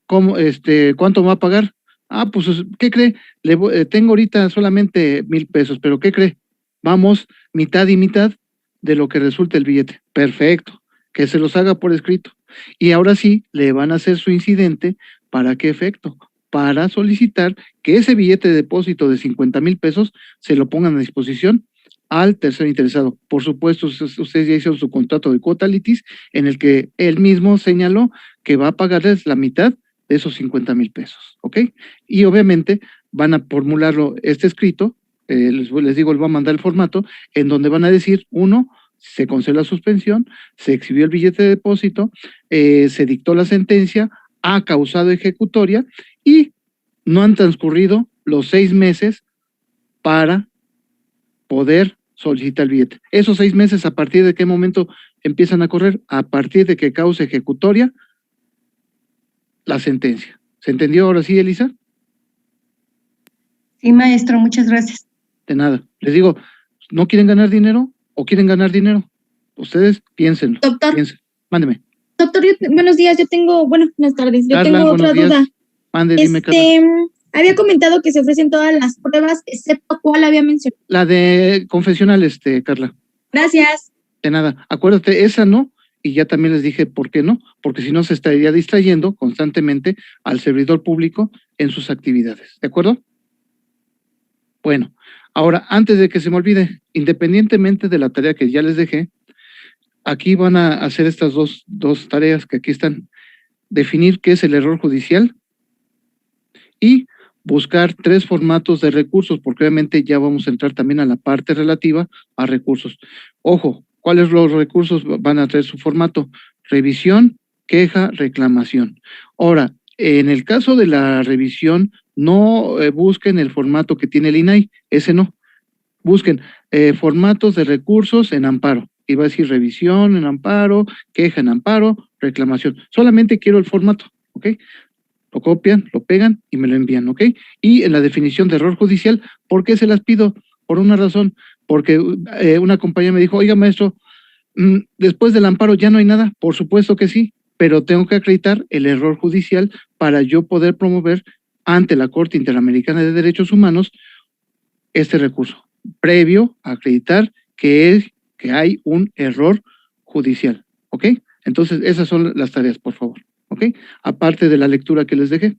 ¿Cuánto me va a pagar? Pues, ¿qué cree? Tengo ahorita solamente 1,000 pesos, pero ¿qué cree? Vamos mitad y mitad de lo que resulta el billete. Perfecto. que se los haga por escrito. Y ahora sí, le van a hacer su incidente. ¿Para qué efecto? Para solicitar que ese billete de depósito de 50,000 pesos se lo pongan a disposición al tercer interesado. Por supuesto, ustedes ya hicieron su contrato de cuota litis, en el que él mismo señaló que va a pagarles la mitad de esos 50,000 pesos, ¿ok? Y obviamente van a formularlo escrito, les digo, les voy a mandar el formato, en donde van a decir, 1, se concedió la suspensión, se exhibió el billete de depósito, se dictó la sentencia, ha causado ejecutoria y no han transcurrido los 6 meses para poder solicitar el billete. Esos 6 meses, ¿a partir de qué momento empiezan a correr? A partir de que cause ejecutoria la sentencia. ¿Se entendió ahora sí, Elisa? Sí, maestro, muchas gracias. De nada. Les digo, ¿no quieren ganar dinero o quieren ganar dinero? Ustedes piénsenlo. Doctor. Piensen. Mándeme. Doctor, buenos días, buenas tardes, yo Carla, tengo otra buenos días. duda. Mande, dime, Carla. Había comentado que se ofrecen todas las pruebas, excepto cuál había mencionado. La de confesional, Carla. Gracias. De nada. Acuérdate, esa no, y ya también les dije por qué no, porque si no se estaría distrayendo constantemente al servidor público en sus actividades. ¿De acuerdo? Bueno, ahora, antes de que se me olvide, independientemente de la tarea que ya les dejé, aquí van a hacer estas dos tareas que aquí están. Definir qué es el error judicial y buscar 3 formatos de recursos, porque obviamente ya vamos a entrar también a la parte relativa a recursos. Ojo, ¿cuáles los recursos van a traer su formato? Revisión, queja, reclamación. Ahora, en el caso de la revisión, no busquen el formato que tiene el INAI, ese no. Busquen formatos de recursos en amparo. Iba a decir revisión en amparo, queja en amparo, reclamación. Solamente quiero el formato, ¿ok? Lo copian, lo pegan y me lo envían, ¿ok? Y en la definición de error judicial, ¿por qué se las pido? Por una razón, porque una compañera me dijo, oiga, maestro, después del amparo ya no hay nada. Por supuesto que sí, pero tengo que acreditar el error judicial para yo poder promover ante la Corte Interamericana de Derechos Humanos este recurso, previo a acreditar que hay un error judicial, ¿ok? Entonces, esas son las tareas, por favor, ¿ok? Aparte de la lectura que les dejé.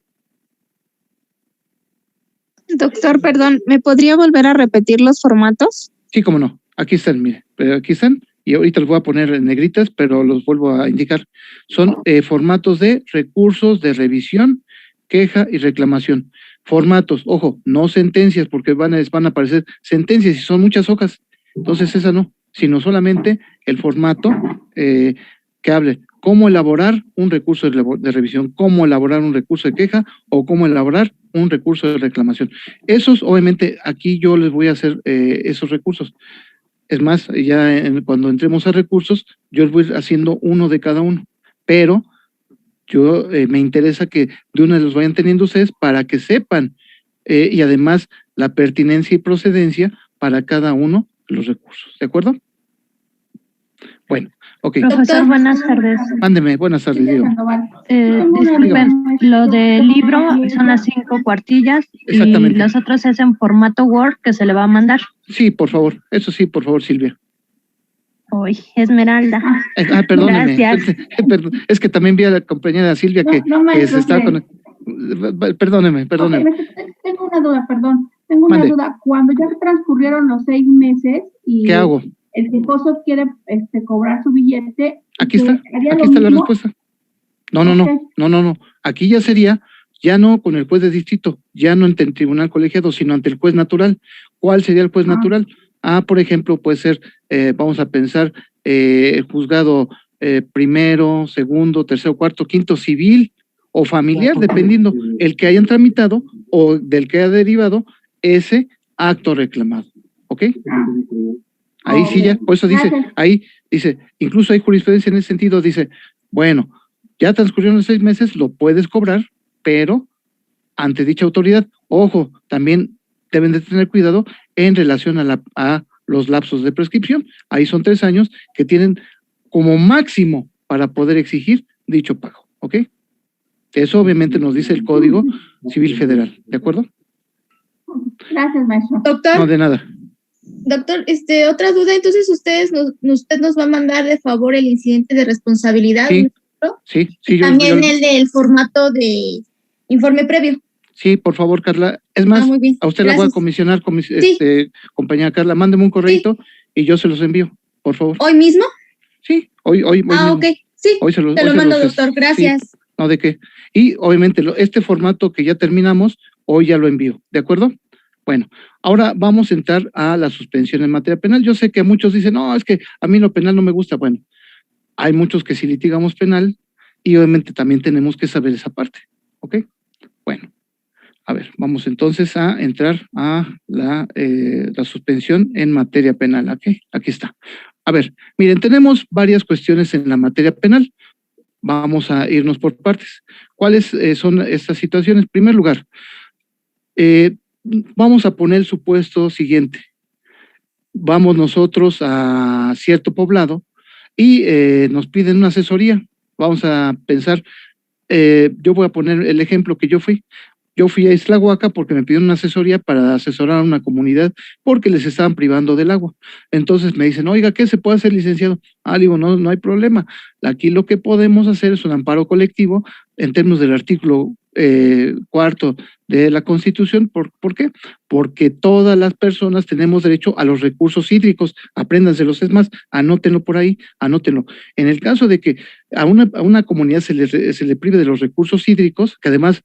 Doctor, perdón, ¿me podría volver a repetir los formatos? Sí, cómo no. Aquí están, mire, aquí están, y ahorita los voy a poner en negritas, pero los vuelvo a indicar. Son formatos de recursos de revisión, queja y reclamación. Formatos, ojo, no sentencias, porque van a aparecer sentencias y son muchas hojas. Entonces, esa no, sino solamente el formato que hable cómo elaborar un recurso de revisión, cómo elaborar un recurso de queja o cómo elaborar un recurso de reclamación. Esos, obviamente, aquí yo les voy a hacer esos recursos. Es más, ya cuando entremos a recursos, yo les voy haciendo uno de cada uno, pero yo me interesa que de una los vayan teniendo ustedes para que sepan y además la pertinencia y procedencia para cada uno de los recursos, ¿de acuerdo? Bueno, ok. Profesor, buenas tardes. Mándeme, buenas tardes, Diego. Disculpen, lo del libro son las 5 cuartillas y los otros es en formato Word que se le va a mandar. Sí, por favor, eso sí, por favor, Silvia. Uy, Esmeralda. Perdóneme. Gracias. Es que también vi a la compañera Silvia que se está con... Perdóneme. Tengo una duda, perdón. Tengo una duda. Cuando ya transcurrieron los 6 meses y ¿qué hago? El esposo quiere cobrar su billete. Aquí está la respuesta. No. Aquí ya sería, ya no con el juez de distrito, ya no ante el tribunal colegiado, sino ante el juez natural. ¿Cuál sería el juez natural? Por ejemplo, puede ser, vamos a pensar, el juzgado primero, segundo, tercero, cuarto, quinto, civil o familiar, dependiendo el que hayan tramitado o del que haya derivado ese acto reclamado. ¿Ok? Ahí sí ya, por eso dice, ahí dice, incluso hay jurisprudencia en ese sentido, dice, bueno, ya transcurrieron los 6 meses, lo puedes cobrar, pero ante dicha autoridad, ojo, también deben de tener cuidado en relación a los lapsos de prescripción. Ahí son 3 años que tienen como máximo para poder exigir dicho pago, ¿ok? Eso obviamente nos dice el Código Civil Federal, ¿de acuerdo? Gracias, maestro. Doctor. No, de nada. Doctor, otra duda, entonces usted nos va a mandar de favor el incidente de responsabilidad, Sí, ¿no? sí, También el del formato de informe previo. Sí, por favor, Carla. Es más, muy bien. a usted la voy a Gracias. comisionar, compañera Carla, mándeme un correito y yo se los envío, por favor. ¿Hoy mismo? Sí, hoy mismo. Ok, sí, Hoy se los, te hoy lo se mando, los- doctor, gracias. sí, no, de qué. Y obviamente este formato que ya terminamos, hoy ya lo envío, ¿de acuerdo? Bueno, ahora vamos a entrar a la suspensión en materia penal. Yo sé que muchos dicen, no, es que a mí lo penal no me gusta. Bueno, hay muchos que sí litigamos penal y obviamente también tenemos que saber esa parte, ¿ok? Bueno, a ver, vamos entonces a entrar a la suspensión en materia penal. Aquí está. A ver, miren, tenemos varias cuestiones en la materia penal. Vamos a irnos por partes. ¿Cuáles son estas situaciones? En primer lugar, vamos a poner el supuesto siguiente. Vamos nosotros a cierto poblado y nos piden una asesoría. Vamos a pensar, yo voy a poner el ejemplo que yo fui. Yo fui a Islahuaca porque me pidieron una asesoría para asesorar a una comunidad porque les estaban privando del agua. Entonces me dicen, oiga, ¿qué se puede hacer, licenciado? Digo, no hay problema. Aquí lo que podemos hacer es un amparo colectivo en términos del artículo 4 de la Constitución. ¿Por qué? Porque todas las personas tenemos derecho a los recursos hídricos. Apréndanselos, es más, anótenlo por ahí, anótenlo. En el caso de que a una comunidad se le prive de los recursos hídricos, que además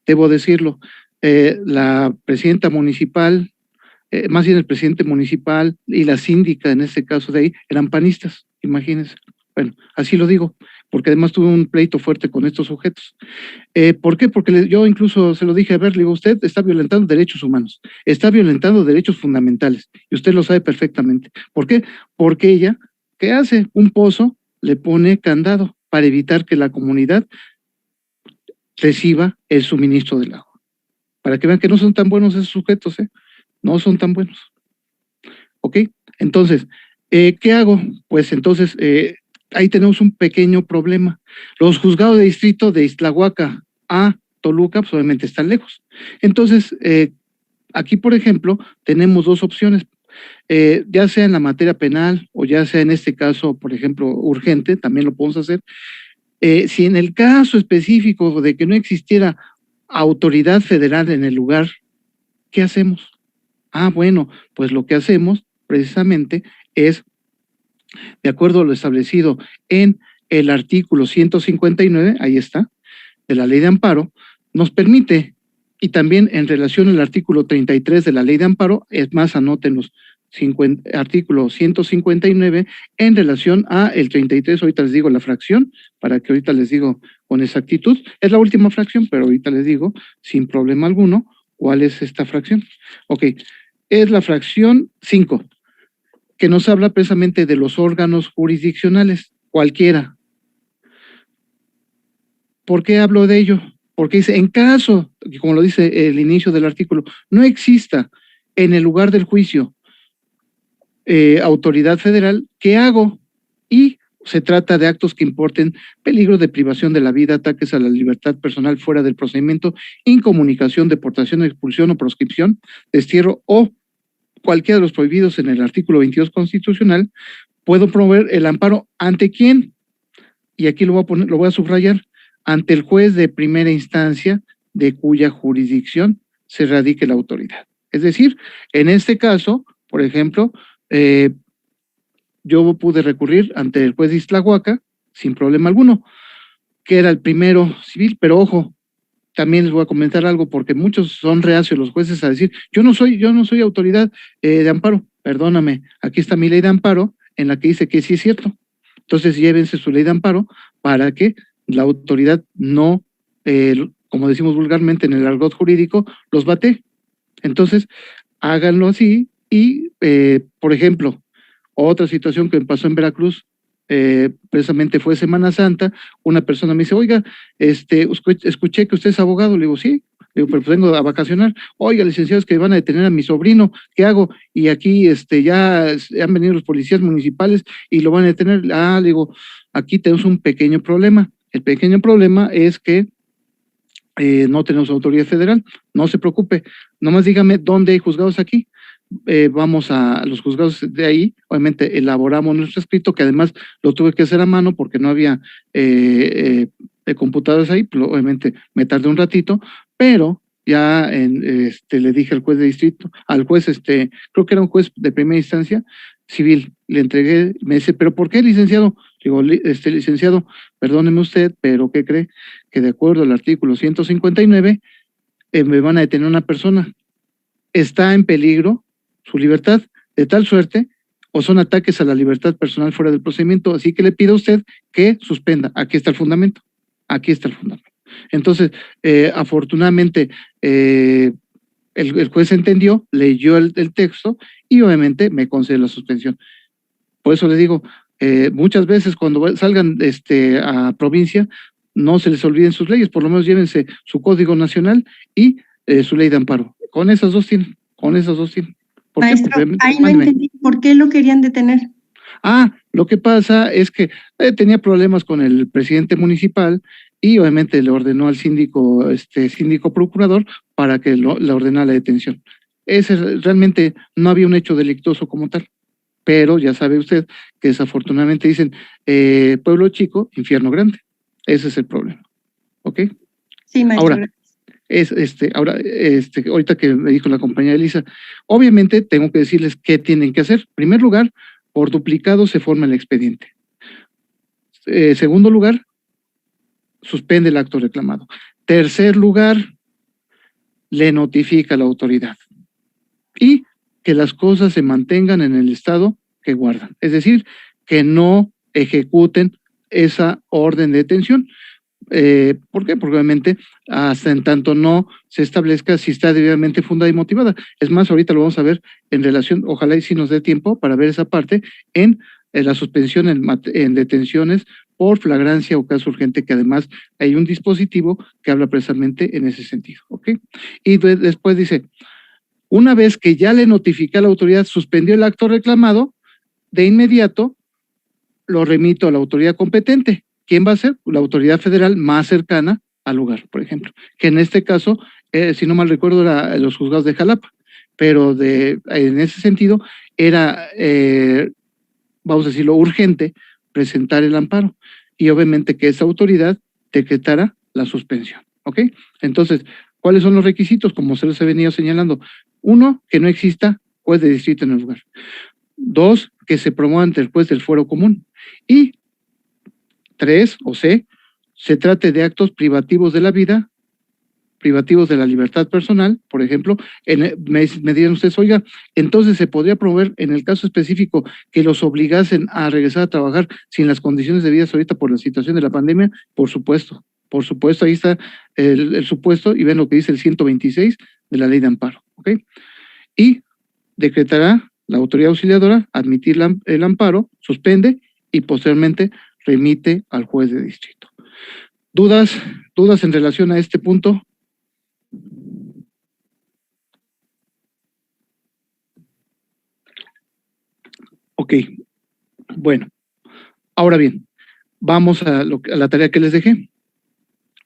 debo decirlo, la presidenta municipal, más bien el presidente municipal y la síndica en este caso de ahí, eran panistas, imagínense. Bueno, así lo digo, porque además tuve un pleito fuerte con estos sujetos. ¿Por qué? Porque yo incluso se lo dije, a ver, le digo, usted está violentando derechos humanos, está violentando derechos fundamentales, y usted lo sabe perfectamente. ¿Por qué? Porque ella, ¿qué hace? Un pozo, le pone candado para evitar que la comunidad reciba el suministro del agua. Para que vean que no son tan buenos esos sujetos, no son tan buenos. ¿Ok? Entonces, ¿qué hago? Pues entonces, ahí tenemos un pequeño problema. Los juzgados de distrito de Islahuaca a Toluca, pues obviamente están lejos. Entonces, aquí, por ejemplo, tenemos dos opciones. Ya sea en la materia penal o ya sea en este caso, por ejemplo, urgente, también lo podemos hacer. Si en el caso específico de que no existiera autoridad federal en el lugar, ¿qué hacemos? Bueno, pues lo que hacemos precisamente es, de acuerdo a lo establecido en el artículo 159, ahí está, de la Ley de Amparo, nos permite, y también en relación al artículo 33 de la Ley de Amparo, es más, anótenlos, artículo 159 en relación a el 33, ahorita les digo la fracción, para que ahorita les digo con exactitud, es la última fracción, pero ahorita les digo sin problema alguno cuál es esta fracción. Ok, es la fracción 5, que nos habla precisamente de los órganos jurisdiccionales, cualquiera. ¿Por qué hablo de ello? Porque dice, en caso, como lo dice el inicio del artículo, no exista en el lugar del juicio autoridad federal, ¿qué hago? Y se trata de actos que importen peligro de privación de la vida, ataques a la libertad personal fuera del procedimiento, incomunicación, deportación, expulsión o proscripción, destierro o cualquiera de los prohibidos en el artículo 22 constitucional, puedo promover el amparo ¿ante quién? Y aquí lo voy a subrayar, ante el juez de primera instancia de cuya jurisdicción se radique la autoridad. Es decir, en este caso, por ejemplo, yo pude recurrir ante el juez de Islahuaca sin problema alguno, que era el primero civil, pero ojo, también les voy a comentar algo porque muchos son reacios los jueces a decir, yo no soy autoridad de amparo, perdóname, aquí está mi ley de amparo en la que dice que sí es cierto. Entonces llévense su ley de amparo para que la autoridad no, como decimos vulgarmente en el argot jurídico, los bate. Entonces, háganlo así y, por ejemplo, otra situación que me pasó en Veracruz, precisamente fue Semana Santa, una persona me dice, oiga, escuché que usted es abogado, le digo, sí, le digo, pero pues vengo a vacacionar, oiga, licenciado, es que van a detener a mi sobrino, ¿qué hago? Y aquí ya han venido los policías municipales y lo van a detener, le digo, aquí tenemos un pequeño problema, el pequeño problema es que no tenemos autoridad federal, no se preocupe, nomás dígame dónde hay juzgados aquí. vamos a los juzgados de ahí, obviamente elaboramos nuestro escrito, que además lo tuve que hacer a mano porque no había computadores ahí, pues, obviamente me tardé un ratito, pero ya le dije al juez de distrito, al juez, creo que era un juez de primera instancia, civil, le entregué, me dice, ¿pero por qué, licenciado? Digo, licenciado, perdóneme usted, pero ¿qué cree? Que de acuerdo al artículo 159, me van a detener una persona. Está en peligro su libertad, de tal suerte, o son ataques a la libertad personal fuera del procedimiento, así que le pido a usted que suspenda. Aquí está el fundamento. Aquí está el fundamento. Entonces, afortunadamente, el juez entendió, leyó el texto y obviamente me concede la suspensión. Por eso le digo, muchas veces cuando salgan a provincia, no se les olviden sus leyes, por lo menos llévense su código nacional y su ley de amparo. Con esas dos tienen, ¿Por Maestro, qué? ahí no entendí por qué lo querían detener. Lo que pasa es que tenía problemas con el presidente municipal y obviamente le ordenó al síndico procurador para que le ordenara la detención. Realmente no había un hecho delictuoso como tal, pero ya sabe usted que desafortunadamente dicen pueblo chico, infierno grande. Ese es el problema. ¿Ok? Sí, maestro. Ahora, ahorita que me dijo la compañera Elisa, obviamente tengo que decirles qué tienen que hacer. En primer lugar, por duplicado se forma el expediente. Segundo lugar, suspende el acto reclamado. Tercer lugar, le notifica a la autoridad. Y que las cosas se mantengan en el estado que guardan. Es decir, que no ejecuten esa orden de detención. ¿Por qué? Porque obviamente hasta en tanto no se establezca si está debidamente fundada y motivada. Es más, ahorita lo vamos a ver en relación, ojalá y si nos dé tiempo para ver esa parte en la suspensión en detenciones por flagrancia o caso urgente, que además hay un dispositivo que habla precisamente en ese sentido. ¿Ok? Y después dice, una vez que ya le notifica a la autoridad, suspendió el acto reclamado, de inmediato lo remito a la autoridad competente. ¿Quién va a ser? La autoridad federal más cercana al lugar, por ejemplo, que en este caso, si no mal recuerdo, era los juzgados de Jalapa, pero en ese sentido era, vamos a decirlo, urgente presentar el amparo y obviamente que esa autoridad decretara la suspensión, ¿ok? Entonces, ¿cuáles son los requisitos? Como se les he venido señalando. 1, que no exista juez de distrito en el lugar. 2, que se promueva ante el juez del fuero común. Y 3, o C, se trate de actos privativos de la vida, privativos de la libertad personal, por ejemplo, me dirán ustedes, oiga, entonces se podría promover en el caso específico que los obligasen a regresar a trabajar sin las condiciones debidas ahorita por la situación de la pandemia. Por supuesto, ahí está el supuesto y ven lo que dice el 126 de la ley de amparo, ¿ok? Y decretará la autoridad auxiliadora admitir el amparo, suspende y posteriormente remite al juez de distrito. ¿Dudas en relación a este punto? Ok, bueno, ahora bien, vamos a la tarea que les dejé.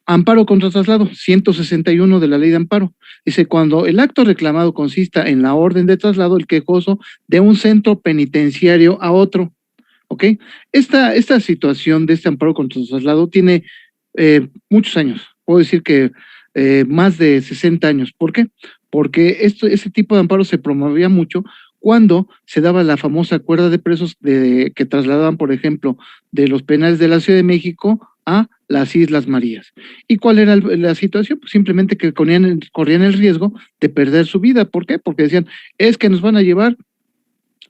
Amparo contra traslado, 161 de la ley de amparo. Dice, cuando el acto reclamado consista en la orden de traslado, el quejoso de un centro penitenciario a otro. ¿Ok? Esta situación de este amparo contra traslado tiene muchos años. Puedo decir que más de 60 años. ¿Por qué? Porque ese tipo de amparo se promovía mucho cuando se daba la famosa cuerda de presos que trasladaban, por ejemplo, de los penales de la Ciudad de México a las Islas Marías. ¿Y cuál era la situación? Pues simplemente que corrían el riesgo de perder su vida. ¿Por qué? Porque decían, es que nos van a llevar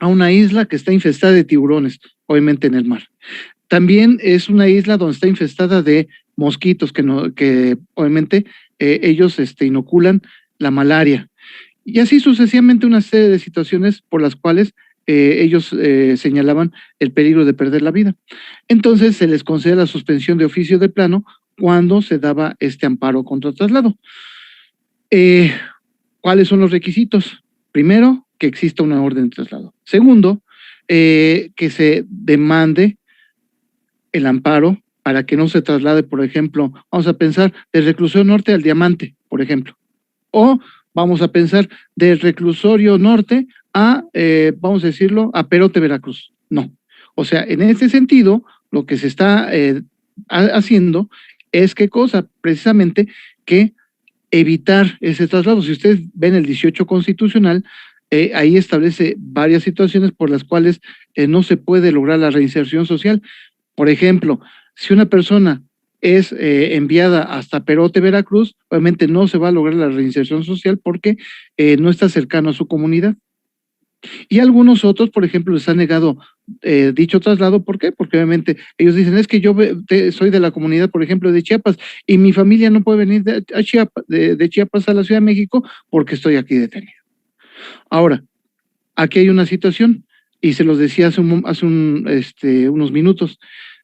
a una isla que está infestada de tiburones, obviamente en el mar. También es una isla donde está infestada de mosquitos que obviamente ellos inoculan la malaria. Y así sucesivamente una serie de situaciones por las cuales ellos señalaban el peligro de perder la vida. Entonces se les concede la suspensión de oficio de plano cuando se daba este amparo contra traslado. ¿Cuáles son los requisitos? Primero, que exista una orden de traslado. Segundo, que se demande el amparo para que no se traslade, por ejemplo, vamos a pensar del reclusorio norte al Diamante, por ejemplo, o vamos a pensar del reclusorio norte a, vamos a decirlo, a Perote, Veracruz. No. O sea, en este sentido, lo que se está haciendo es qué cosa, precisamente que evitar ese traslado. Si ustedes ven el 18 constitucional, ahí establece varias situaciones por las cuales no se puede lograr la reinserción social. Por ejemplo, si una persona es enviada hasta Perote, Veracruz, obviamente no se va a lograr la reinserción social porque no está cercano a su comunidad. Y algunos otros, por ejemplo, les han negado dicho traslado. ¿Por qué? Porque obviamente ellos dicen, es que yo soy de la comunidad, por ejemplo, de Chiapas, y mi familia no puede venir de Chiapas a la Ciudad de México porque estoy aquí detenido. Ahora, aquí hay una situación, y se los decía hace unos minutos.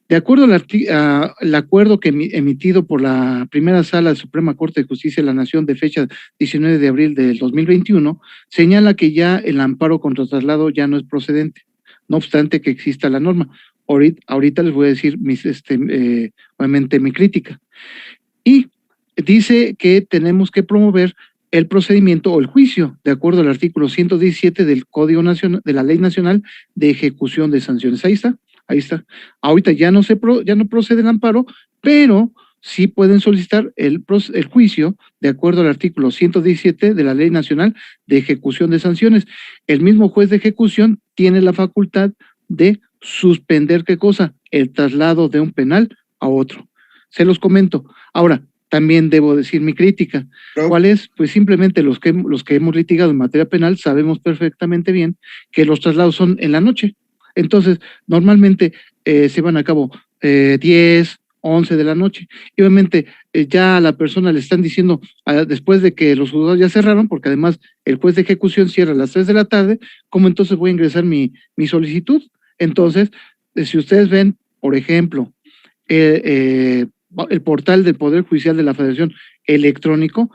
De acuerdo al acuerdo que emitido por la primera sala de Suprema Corte de Justicia de la Nación de fecha 19 de abril del 2021, señala que ya el amparo contra traslado ya no es procedente, no obstante que exista la norma. Ahorita les voy a decir obviamente mi crítica. Y dice que tenemos que promover el procedimiento o el juicio, de acuerdo al artículo 117 del Código Nacional, de la Ley Nacional de Ejecución de Sanciones. Ahí está. Ahorita ya no procede el amparo, pero sí pueden solicitar el juicio de acuerdo al artículo 117 de la Ley Nacional de Ejecución de Sanciones. El mismo juez de ejecución tiene la facultad de suspender, ¿qué cosa? El traslado de un penal a otro. Se los comento. Ahora, también debo decir mi crítica. ¿Cuál es? Pues simplemente los que hemos litigado en materia penal sabemos perfectamente bien que los traslados son en la noche. Entonces, normalmente se van a cabo 10, 11 de la noche. Y obviamente ya a la persona le están diciendo, después de que los juzgados ya cerraron, porque además el juez de ejecución cierra a las 3 de la tarde, ¿cómo entonces voy a ingresar mi solicitud? Entonces, si ustedes ven, por ejemplo, el portal del Poder Judicial de la Federación electrónico,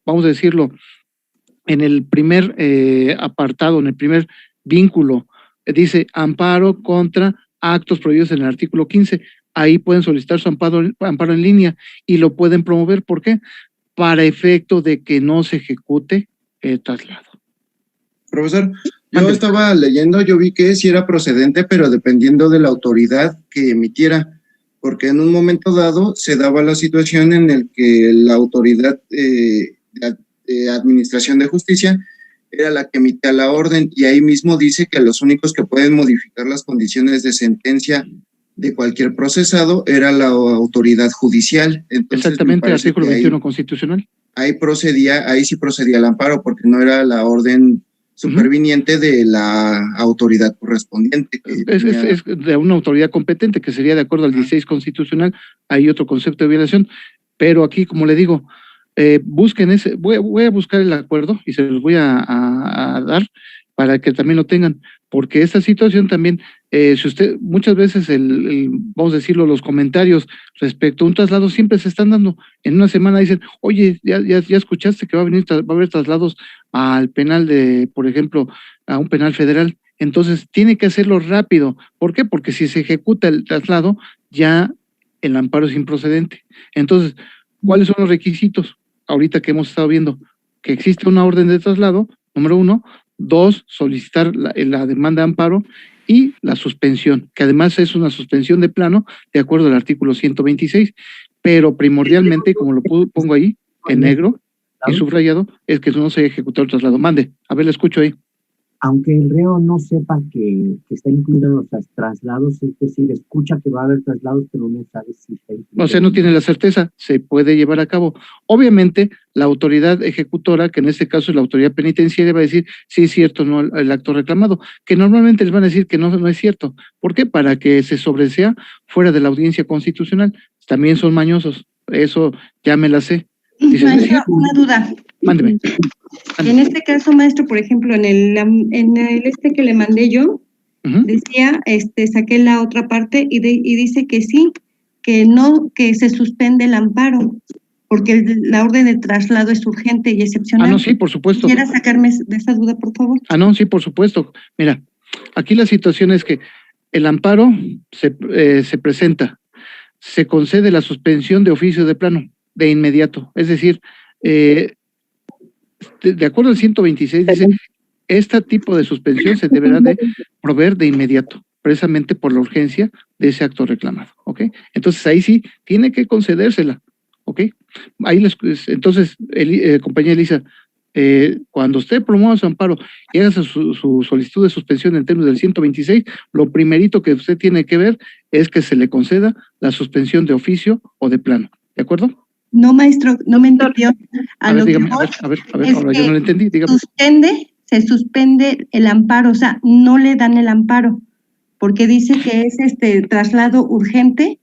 vamos a decirlo, en el primer apartado, en el primer vínculo, dice amparo contra actos prohibidos en el artículo 15. Ahí pueden solicitar su amparo en línea y lo pueden promover. ¿Por qué? Para efecto de que no se ejecute el traslado. Profesor, yo estaba leyendo, yo vi que sí era procedente, pero dependiendo de la autoridad que emitiera, porque en un momento dado se daba la situación en el que la autoridad de administración de justicia era la que emitía la orden, y ahí mismo dice que los únicos que pueden modificar las condiciones de sentencia de cualquier procesado era la autoridad judicial. Entonces, exactamente, el artículo 21 constitucional. Ahí sí procedía el amparo, porque no era la orden superviniente de la autoridad correspondiente. Es de una autoridad competente, que sería de acuerdo al 16 constitucional. Hay otro concepto de violación, pero aquí, como le digo, busquen voy a buscar el acuerdo y se los voy a dar para que también lo tengan, porque esta situación también, si usted, muchas veces vamos a decirlo, los comentarios respecto a un traslado siempre se están dando. En una semana dicen, oye, ya escuchaste que va a haber traslados al penal por ejemplo, a un penal federal. Entonces tiene que hacerlo rápido. ¿Por qué? Porque si se ejecuta el traslado, ya el amparo es improcedente. Entonces, ¿cuáles son los requisitos? Ahorita que hemos estado viendo que existe una orden de traslado, número 1, 2, solicitar la demanda de amparo y la suspensión, que además es una suspensión de plano de acuerdo al artículo 126, pero primordialmente, como lo pongo ahí en negro y subrayado, es que no se ejecutó el traslado. Mande, a ver, le escucho ahí. Aunque el reo no sepa que está incluido en los traslados, es decir, escucha que va a haber traslados, pero no sabe si está incluido. O sea, no tiene la certeza, se puede llevar a cabo. Obviamente, la autoridad ejecutora, que en este caso es la autoridad penitenciaria, va a decir, sí es cierto, no el acto reclamado, que normalmente les van a decir que no es cierto. ¿Por qué? Para que se sobresea fuera de la audiencia constitucional. También son mañosos, eso ya me la sé. Dicen, maestro, una duda. Mándeme. En este caso, maestro, por ejemplo, en el que le mandé yo, decía, saqué la otra parte y dice que sí, que no, que se suspende el amparo, porque la orden de traslado es urgente y excepcional. No, sí, por supuesto. ¿Quisiera sacarme de esa duda, por favor? No, sí, por supuesto. Mira, aquí la situación es que el amparo se presenta, se concede la suspensión de oficio de plano, de inmediato, es decir, de acuerdo al 126 dice este tipo de suspensión se deberá de proveer de inmediato, precisamente por la urgencia de ese acto reclamado, ¿ok? Entonces ahí sí tiene que concedérsela, ¿ok? Ahí entonces, compañera Elisa, cuando usted promueva su amparo y haga su solicitud de suspensión en términos del 126, lo primerito que usted tiene que ver es que se le conceda la suspensión de oficio o de plano, ¿de acuerdo? No, maestro, no me entendió. A ver, dígame, a ver, ahora yo no lo entendí, dígame. Se suspende el amparo, o sea, no le dan el amparo, porque dice que es traslado urgente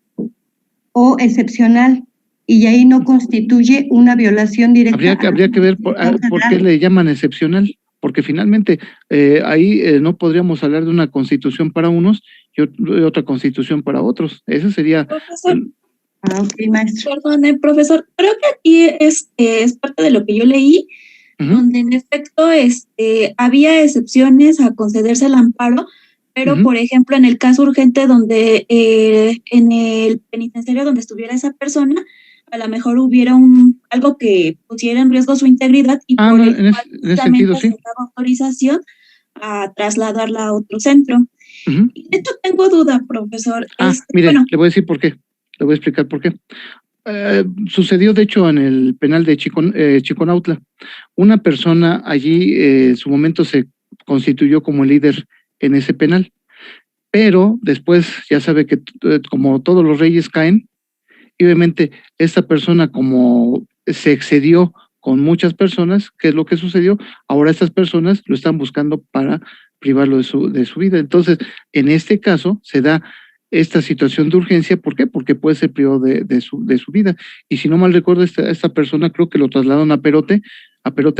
o excepcional, y ahí no constituye una violación directa. Habría que ver por qué le llaman excepcional, porque finalmente ahí no podríamos hablar de una constitución para unos y otra constitución para otros. Eso sería... Profesor, ok, maestro. Perdone, profesor, creo que aquí es parte de lo que yo leí, donde en efecto había excepciones a concederse el amparo, pero por ejemplo en el caso urgente donde en el penitenciario donde estuviera esa persona, a lo mejor hubiera algo que pusiera en riesgo su integridad y por el cual en ese sentido, sí. se daba autorización a trasladarla a otro centro. Y de hecho tengo duda, profesor. Mire, le voy a decir por qué, le voy a explicar por qué. Sucedió de hecho en el penal de Chiconautla. Una persona allí en su momento se constituyó como líder en ese penal, pero después ya sabe que como todos los reyes caen, y obviamente esta persona como se excedió con muchas personas, ¿qué es lo que sucedió? Ahora estas personas lo están buscando para privarlo de su vida. Entonces, en este caso se da esta situación de urgencia. ¿Por qué? Porque puede ser privado de su vida. Y si no mal recuerdo, esta persona creo que lo trasladaron a Perote,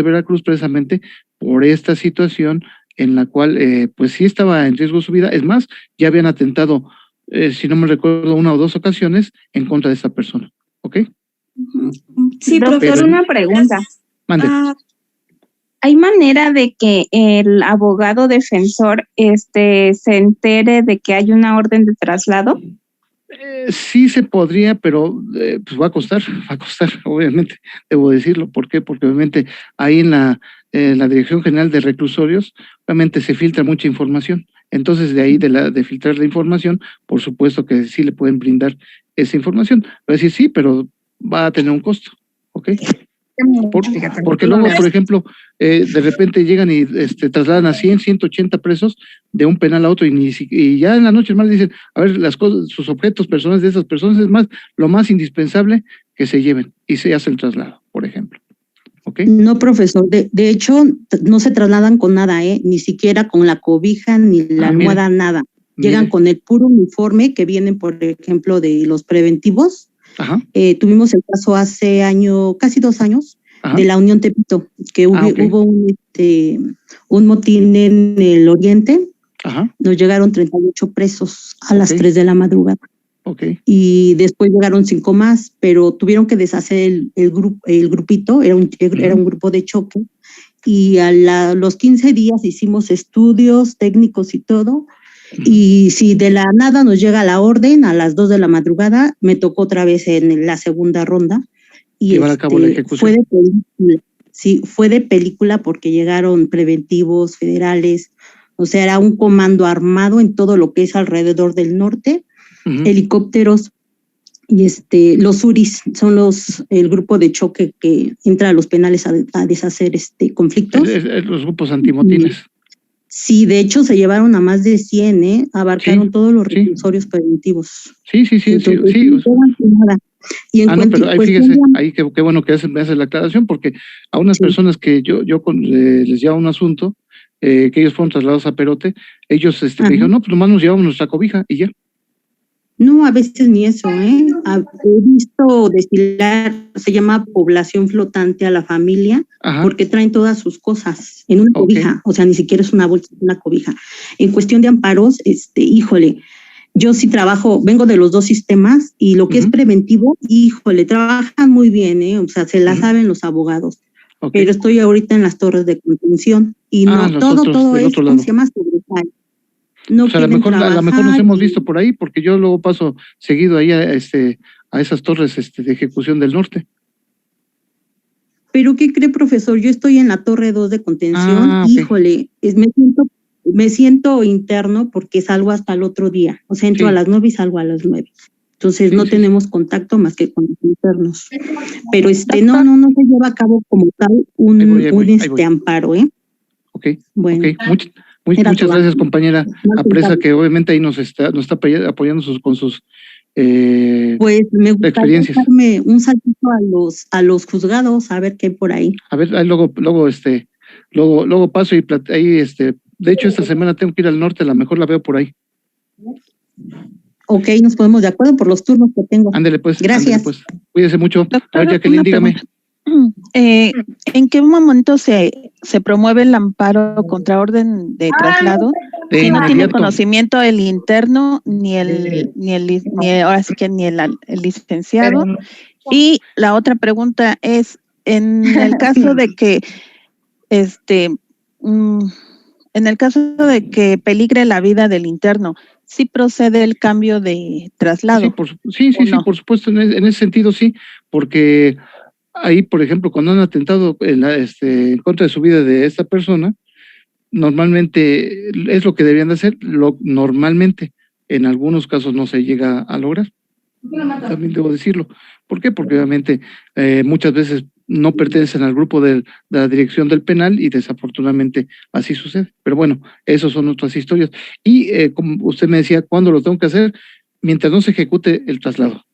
Veracruz, precisamente por esta situación en la cual pues sí estaba en riesgo su vida. Es más, ya habían atentado, si no me recuerdo, 1 o 2 ocasiones en contra de esta persona. ¿Ok? Sí, profesor, una pregunta. Mande. ¿Hay manera de que el abogado defensor se entere de que hay una orden de traslado? Sí se podría, pero pues va a costar, obviamente, debo decirlo. ¿Por qué? Porque obviamente ahí en la Dirección General de Reclusorios, obviamente se filtra mucha información. Entonces, de ahí, de filtrar la información, por supuesto que sí le pueden brindar esa información. Va a decir, sí, pero va a tener un costo, ¿ok? Porque luego, por ejemplo, de repente llegan y trasladan a 100, 180 presos de un penal a otro y ya en la noche más dicen, a ver, las cosas, sus objetos personales de esas personas es más, lo más indispensable que se lleven y se hace el traslado, por ejemplo. ¿Okay? No, profesor, de hecho no se trasladan con nada, ni siquiera con la cobija ni la almohada, nada. Llegan con el puro uniforme que vienen, por ejemplo, de los preventivos. Ajá. Tuvimos el caso hace casi 2 años, de la Unión Tepito, que hubo un motín en el oriente. Ajá. Nos llegaron 38 presos a las 3 de la madrugada. Okay. Y después llegaron 5 más, pero tuvieron que deshacer el grupito, era un grupo de choque, y a los 15 días hicimos estudios técnicos y todo, y si de la nada nos llega la orden a las 2 de la madrugada, me tocó otra vez en la segunda ronda, y llevar a cabo la ejecución. Fue de película, sí, fue de película porque llegaron preventivos federales, o sea, era un comando armado en todo lo que es alrededor del norte, helicópteros, y los URIs son el grupo de choque que entra a los penales a deshacer conflictos. Los grupos antimotines. Sí, de hecho se llevaron a más de 100, abarcaron todos los reclusorios preventivos. Sí. Entonces, sí. Nada. Y en pero ahí fíjese, ahí qué bueno que me hace la aclaración, porque a unas personas que yo les llevaba un asunto, que ellos fueron trasladados a Perote, ellos me dijeron, no, pues nomás nos llevamos nuestra cobija y ya. No, a veces ni eso, He visto desfilar, se llama población flotante a la familia, porque traen todas sus cosas en una cobija, o sea, ni siquiera es una bolsa, es una cobija. En cuestión de amparos, híjole, yo sí trabajo, vengo de los 2 sistemas, y lo que es preventivo, híjole, trabajan muy bien, o sea, se la saben los abogados. Pero estoy ahorita en las torres de contención, y no, todo es, ¿cómo se llama? Sobresale. No, o sea, a lo mejor nos hemos visto por ahí, porque yo luego paso seguido ahí a esas torres de ejecución del norte. Pero ¿qué cree, profesor? Yo estoy en la torre 2 de contención. Ok. Híjole, me siento interno porque salgo hasta el otro día. O sea, entro Sí. a las 9 y salgo a las 9. Entonces Sí, no sí, tenemos contacto más que con los internos. Pero no se lleva a cabo como tal un Ahí voy. amparo, ¿eh? Ok, Bueno. ok. Muchas gracias, compañera. Apresa que obviamente ahí nos está apoyando con sus Pues me gustaría experiencias. darme un saltito a los juzgados, a ver qué hay por ahí. A ver, ahí luego paso y ahí de hecho esta semana tengo que ir al norte, a lo mejor la veo por ahí. Ok, nos ponemos de acuerdo por los turnos que tengo. Ándele pues. Gracias. Ándele, pues. Cuídese mucho. A ver, Doctora, Jacqueline, una dígame. pregunta. ¿En qué momento se promueve el amparo contra orden de traslado De si no tiene inmediato. conocimiento el interno ni el licenciado? Y la otra pregunta es, en el caso de que en el caso de que peligre la vida del interno, ¿sí procede el cambio de traslado? Sí, por supuesto, en ese sentido sí, porque ahí, por ejemplo, cuando han atentado en contra de su vida de esta persona, normalmente es lo que deberían de hacer, normalmente, en algunos casos no se llega a lograr, también debo decirlo. ¿Por qué? Porque obviamente muchas veces no pertenecen al grupo de la dirección del penal y desafortunadamente así sucede. Pero bueno, esas son otras historias. Y como usted me decía, ¿cuándo lo tengo que hacer? Mientras no se ejecute el traslado.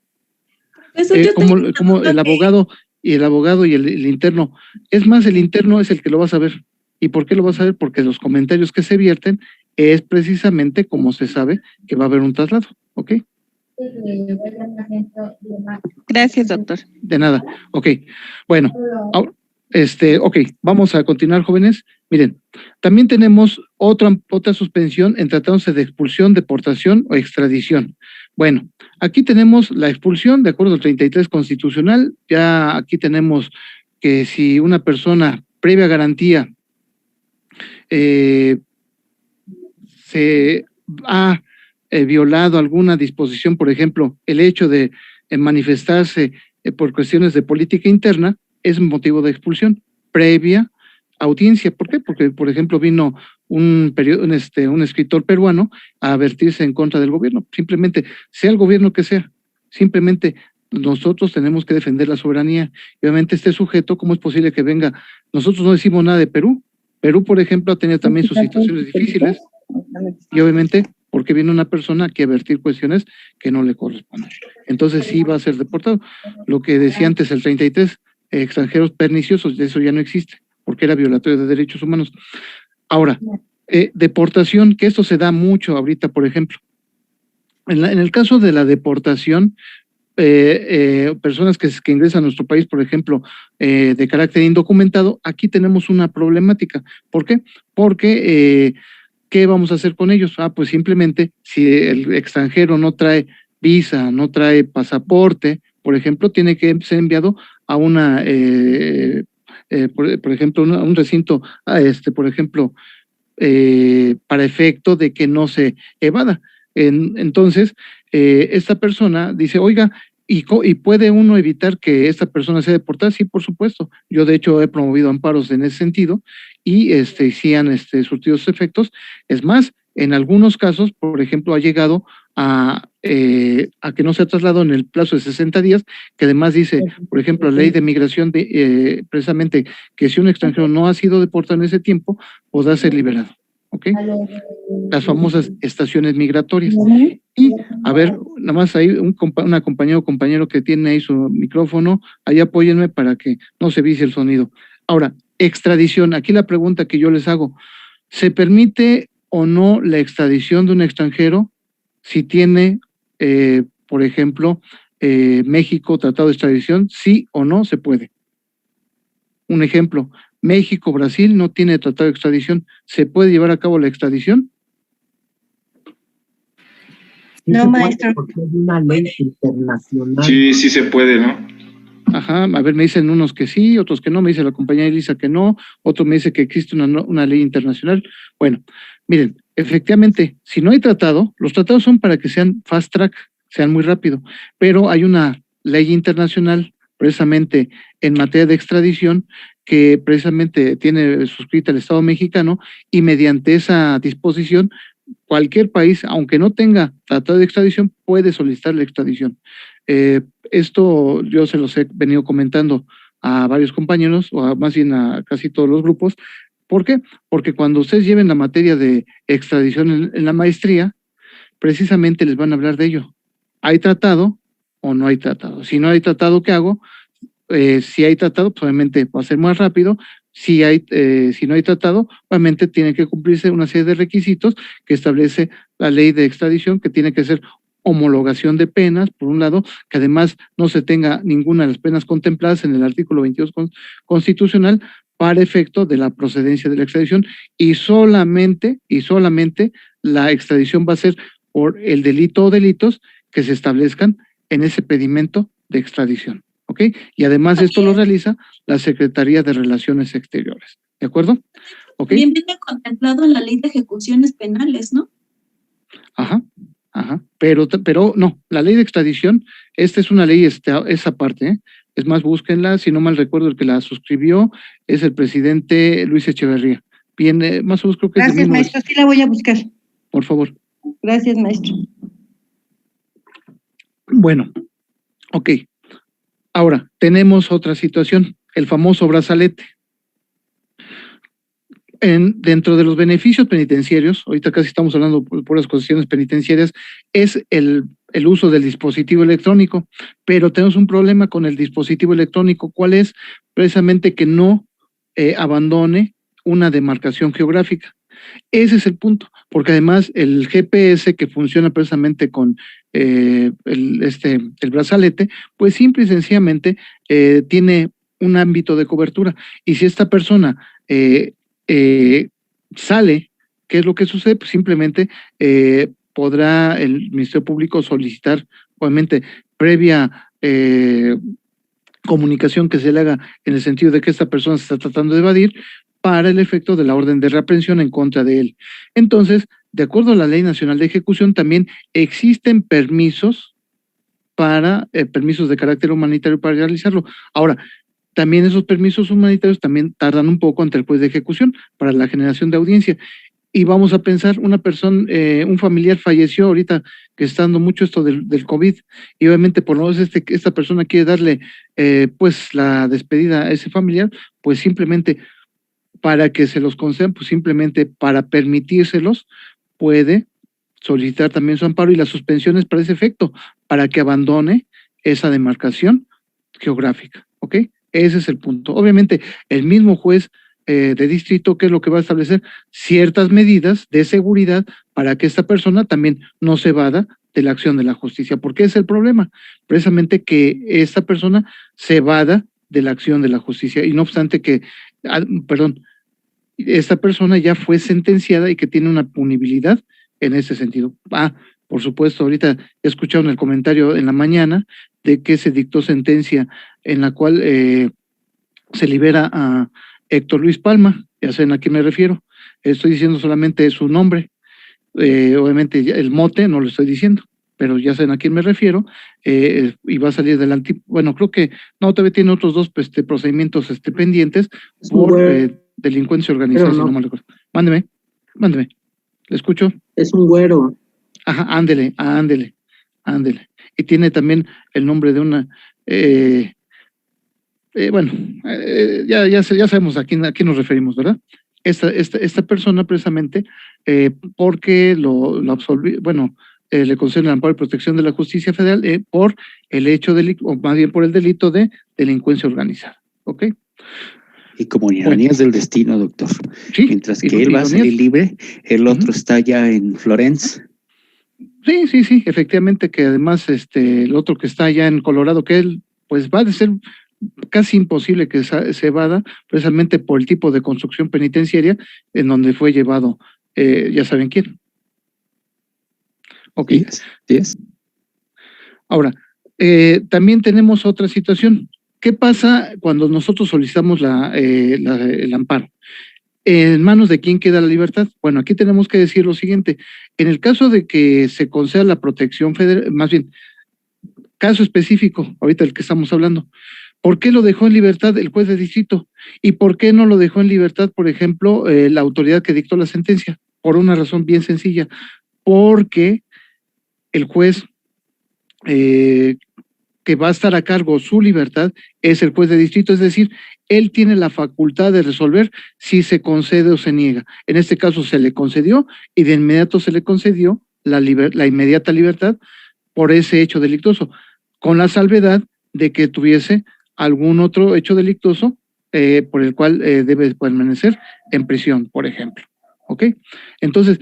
Como el abogado y el interno. Es más, el interno es el que lo va a saber. ¿Y por qué lo va a saber? Porque los comentarios que se vierten es precisamente como se sabe que va a haber un traslado. ¿Ok? Gracias, doctor. De nada. Ok. Bueno, ahora, ok, vamos a continuar, jóvenes. Miren, también tenemos otra suspensión en tratándose de expulsión, deportación o extradición. Bueno, aquí tenemos la expulsión de acuerdo al 33 constitucional. Ya aquí tenemos que si una persona previa garantía se ha violado alguna disposición, por ejemplo, el hecho de manifestarse por cuestiones de política interna, es motivo de expulsión previa audiencia. ¿Por qué? Porque, por ejemplo, vino un escritor peruano a advertirse en contra del gobierno. Simplemente, sea el gobierno que sea, simplemente nosotros tenemos que defender la soberanía. Y obviamente este sujeto, ¿cómo es posible que venga? Nosotros no decimos nada de Perú. Perú, por ejemplo, ha tenido también sus situaciones difíciles y obviamente porque viene una persona que advertir cuestiones que no le corresponden. Entonces sí va a ser deportado. Lo que decía antes el 33, extranjeros perniciosos, de eso ya no existe, porque era violatorio de derechos humanos. Ahora, deportación, que esto se da mucho ahorita, por ejemplo. En el caso de la deportación, personas que ingresan a nuestro país, por ejemplo, de carácter indocumentado, aquí tenemos una problemática. ¿Por qué? Porque ¿qué vamos a hacer con ellos? Pues simplemente, si el extranjero no trae visa, no trae pasaporte, por ejemplo, tiene que ser enviado a una, por ejemplo, a un recinto, por ejemplo, para efecto de que no se evada. Entonces, esta persona dice, oiga, ¿y puede uno evitar que esta persona sea deportada? Sí, por supuesto. Yo, de hecho, he promovido amparos en ese sentido y sí han surtido sus efectos. Es más, en algunos casos, por ejemplo, ha llegado a que no se ha trasladado en el plazo de 60 días, que además dice, por ejemplo, la ley de migración, precisamente, que si un extranjero no ha sido deportado en ese tiempo, podrá ser liberado. ¿Ok? Las famosas estaciones migratorias. Y, a ver, nada más hay una compañera o compañero que tiene ahí su micrófono, ahí apóyenme para que no se vicie el sonido. Ahora, extradición, aquí la pregunta que yo les hago, ¿se permite o no la extradición de un extranjero si tiene, por ejemplo, México tratado de extradición? ¿Sí o no se puede? Un ejemplo, México, Brasil no tiene tratado de extradición. ¿Se puede llevar a cabo la extradición? No, maestro. Porque hay una ley internacional. Sí, sí se puede, ¿no? Ajá, a ver, me dicen unos que sí, otros que no, me dice la compañera Elisa que no, otro me dice que existe una ley internacional. Bueno, miren, efectivamente, si no hay tratado, los tratados son para que sean fast track, sean muy rápido, pero hay una ley internacional precisamente en materia de extradición, que precisamente tiene suscrita el Estado mexicano, y mediante esa disposición, cualquier país, aunque no tenga tratado de extradición, puede solicitar la extradición. Esto yo se los he venido comentando a varios compañeros, o más bien a casi todos los grupos. ¿Por qué? Porque cuando ustedes lleven la materia de extradición en la maestría, precisamente les van a hablar de ello. ¿Hay tratado o no hay tratado? Si no hay tratado, ¿qué hago? Si hay tratado, pues obviamente va a ser más rápido. Si no hay tratado, obviamente tiene que cumplirse una serie de requisitos que establece la ley de extradición, que tiene que ser homologación de penas, por un lado, que además no se tenga ninguna de las penas contempladas en el artículo 22 constitucional para efecto de la procedencia de la extradición, y solamente la extradición va a ser por el delito o delitos que se establezcan en ese pedimento de extradición, ¿ok? Y además esto lo realiza la Secretaría de Relaciones Exteriores, ¿de acuerdo? ¿Ok? También viene contemplado en la ley de ejecuciones penales, ¿no? Ajá. Pero no, la ley de extradición, esta es una ley, esa parte, ¿eh? Es más, búsquenla, si no mal recuerdo, el que la suscribió es el presidente Luis Echeverría. Bien, más o menos creo que Gracias, maestro, sí la voy a buscar. Por favor. Gracias, maestro. Bueno, ok. Ahora, tenemos otra situación, el famoso brazalete. Dentro de los beneficios penitenciarios, ahorita casi estamos hablando por las cuestiones penitenciarias, es el uso del dispositivo electrónico, pero tenemos un problema con el dispositivo electrónico. ¿Cuál es? Precisamente que no abandone una demarcación geográfica. Ese es el punto, porque además el GPS, que funciona precisamente con el brazalete, pues simple y sencillamente tiene un ámbito de cobertura, y si esta persona sale, ¿qué es lo que sucede? Pues simplemente podrá el Ministerio Público solicitar, obviamente, previa comunicación que se le haga en el sentido de que esta persona se está tratando de evadir, para el efecto de la orden de reaprehensión en contra de él. Entonces, de acuerdo a la Ley Nacional de Ejecución, también existen permisos permisos de carácter humanitario para realizarlo. Ahora, también esos permisos humanitarios también tardan un poco ante el juez de ejecución para la generación de audiencia. Y vamos a pensar, una persona, un familiar falleció ahorita, que está dando mucho esto del COVID, y obviamente por lo menos esta persona quiere darle pues la despedida a ese familiar, pues simplemente para que se los concedan, pues simplemente para permitírselos, puede solicitar también su amparo, y las suspensiones para ese efecto, para que abandone esa demarcación geográfica, ¿ok? Ese es el punto. Obviamente, el mismo juez de distrito, ¿qué es lo que va a establecer? Ciertas medidas de seguridad para que esta persona también no se evada de la acción de la justicia. ¿Por qué es el problema? Precisamente que esta persona se evada de la acción de la justicia, y no obstante que, esta persona ya fue sentenciada y que tiene una punibilidad en ese sentido. Por supuesto, ahorita escucharon el comentario en la mañana de que se dictó sentencia en la cual se libera a Héctor Luis Palma, ya saben a quién me refiero. Estoy diciendo solamente su nombre, obviamente el mote no lo estoy diciendo, pero ya saben a quién me refiero, y va a salir del bueno, creo que no, todavía tiene otros dos procedimientos pendientes por delincuencia organizada, si no mal recuerdo. Mándeme, ¿le escucho? Es un güero. Ajá, ándele. Y tiene también el nombre de una, ya sabemos a quién nos referimos, ¿verdad? Esta persona precisamente, porque lo absolvió, le conceden el amparo y protección de la justicia federal por el hecho o más bien por el delito de delincuencia organizada, ¿ok? Y como ironías del destino, doctor. Sí, mientras que él va a salir libre, el otro está ya en Florence. Sí, efectivamente, que además el otro que está allá en Colorado, que él pues va a ser casi imposible que se evada, precisamente por el tipo de construcción penitenciaria en donde fue llevado, ya saben quién. Ok. Yes. Ahora, también tenemos otra situación. ¿Qué pasa cuando nosotros solicitamos el amparo? ¿En manos de quién queda la libertad? Bueno, aquí tenemos que decir lo siguiente. En el caso de que se conceda la protección federal, más bien, caso específico, ahorita el que estamos hablando, ¿Por qué lo dejó en libertad el juez de distrito? ¿Y por qué no lo dejó en libertad, por ejemplo, la autoridad que dictó la sentencia? Por una razón bien sencilla, porque el juez que va a estar a cargo su libertad es el juez de distrito, es decir, él tiene la facultad de resolver si se concede o se niega. En este caso se le concedió y de inmediato se le concedió la inmediata libertad por ese hecho delictuoso, con la salvedad de que tuviese algún otro hecho delictuoso por el cual debe permanecer en prisión, por ejemplo. ¿Ok? Entonces,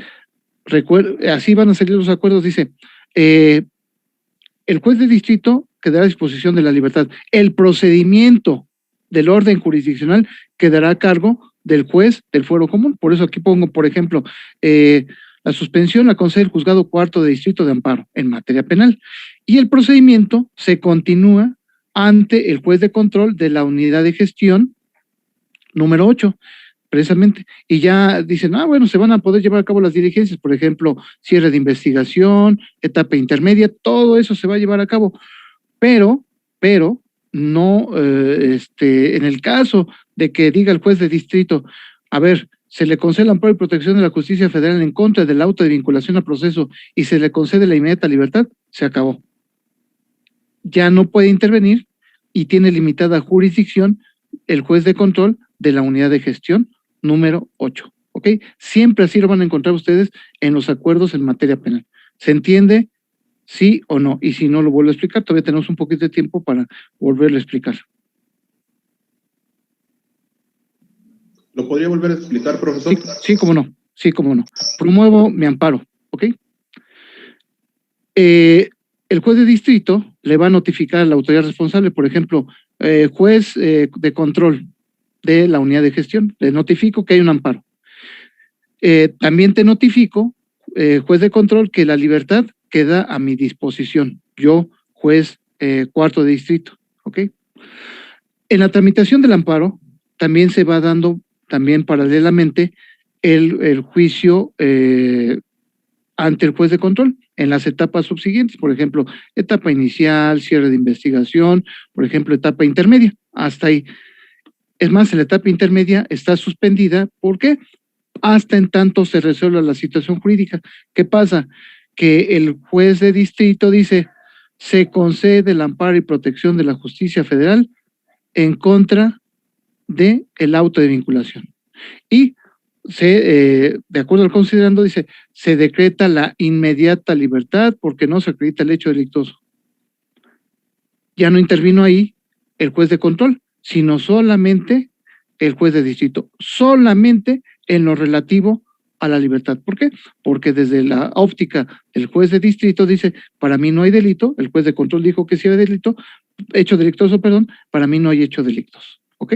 así van a salir los acuerdos, dice, el juez de distrito quedará a disposición de la libertad. El procedimiento del orden jurisdiccional quedará a cargo del juez del fuero común. Por eso aquí pongo, por ejemplo, la suspensión la concede el juzgado cuarto de distrito de amparo en materia penal. Y el procedimiento se continúa ante el juez de control de la unidad de gestión número 8, precisamente. Y ya dicen, bueno, se van a poder llevar a cabo las diligencias, por ejemplo, cierre de investigación, etapa intermedia, todo eso se va a llevar a cabo. Pero no, en el caso de que diga el juez de distrito, a ver, se le concede el amparo y protección de la justicia federal en contra del auto de vinculación al proceso y se le concede la inmediata libertad, se acabó. Ya no puede intervenir y tiene limitada jurisdicción el juez de control de la unidad de gestión número 8, ¿ok? Siempre así lo van a encontrar ustedes en los acuerdos en materia penal. ¿Se entiende? ¿Sí o no? Y si no, lo vuelvo a explicar, todavía tenemos un poquito de tiempo para volverlo a explicar. ¿Lo podría volver a explicar, profesor? Sí, cómo no. Sí, cómo no. Promuevo mi amparo, ¿ok? El juez de distrito le va a notificar a la autoridad responsable, por ejemplo, juez de control de la unidad de gestión, le notifico que hay un amparo. También te notifico, juez de control, que la libertad queda a mi disposición, yo, juez cuarto de distrito, ¿ok? En la tramitación del amparo también se va dando también paralelamente el juicio ante el juez de control en las etapas subsiguientes, por ejemplo, etapa inicial, cierre de investigación, por ejemplo, etapa intermedia, hasta ahí. Es más, la etapa intermedia está suspendida, ¿por qué? Hasta en tanto se resuelva la situación jurídica. ¿Qué pasa? Que el juez de distrito dice, se concede el amparo y protección de la justicia federal en contra de el auto de vinculación. Y de acuerdo al considerando, dice, se decreta la inmediata libertad porque no se acredita el hecho delictuoso. Ya no intervino ahí el juez de control, sino solamente el juez de distrito, solamente en lo relativo a la libertad. ¿Por qué? Porque desde la óptica del juez de distrito dice, para mí no hay delito, el juez de control dijo que sí hay delito, hecho delictuoso, perdón, para mí no hay hecho delictos, ¿ok?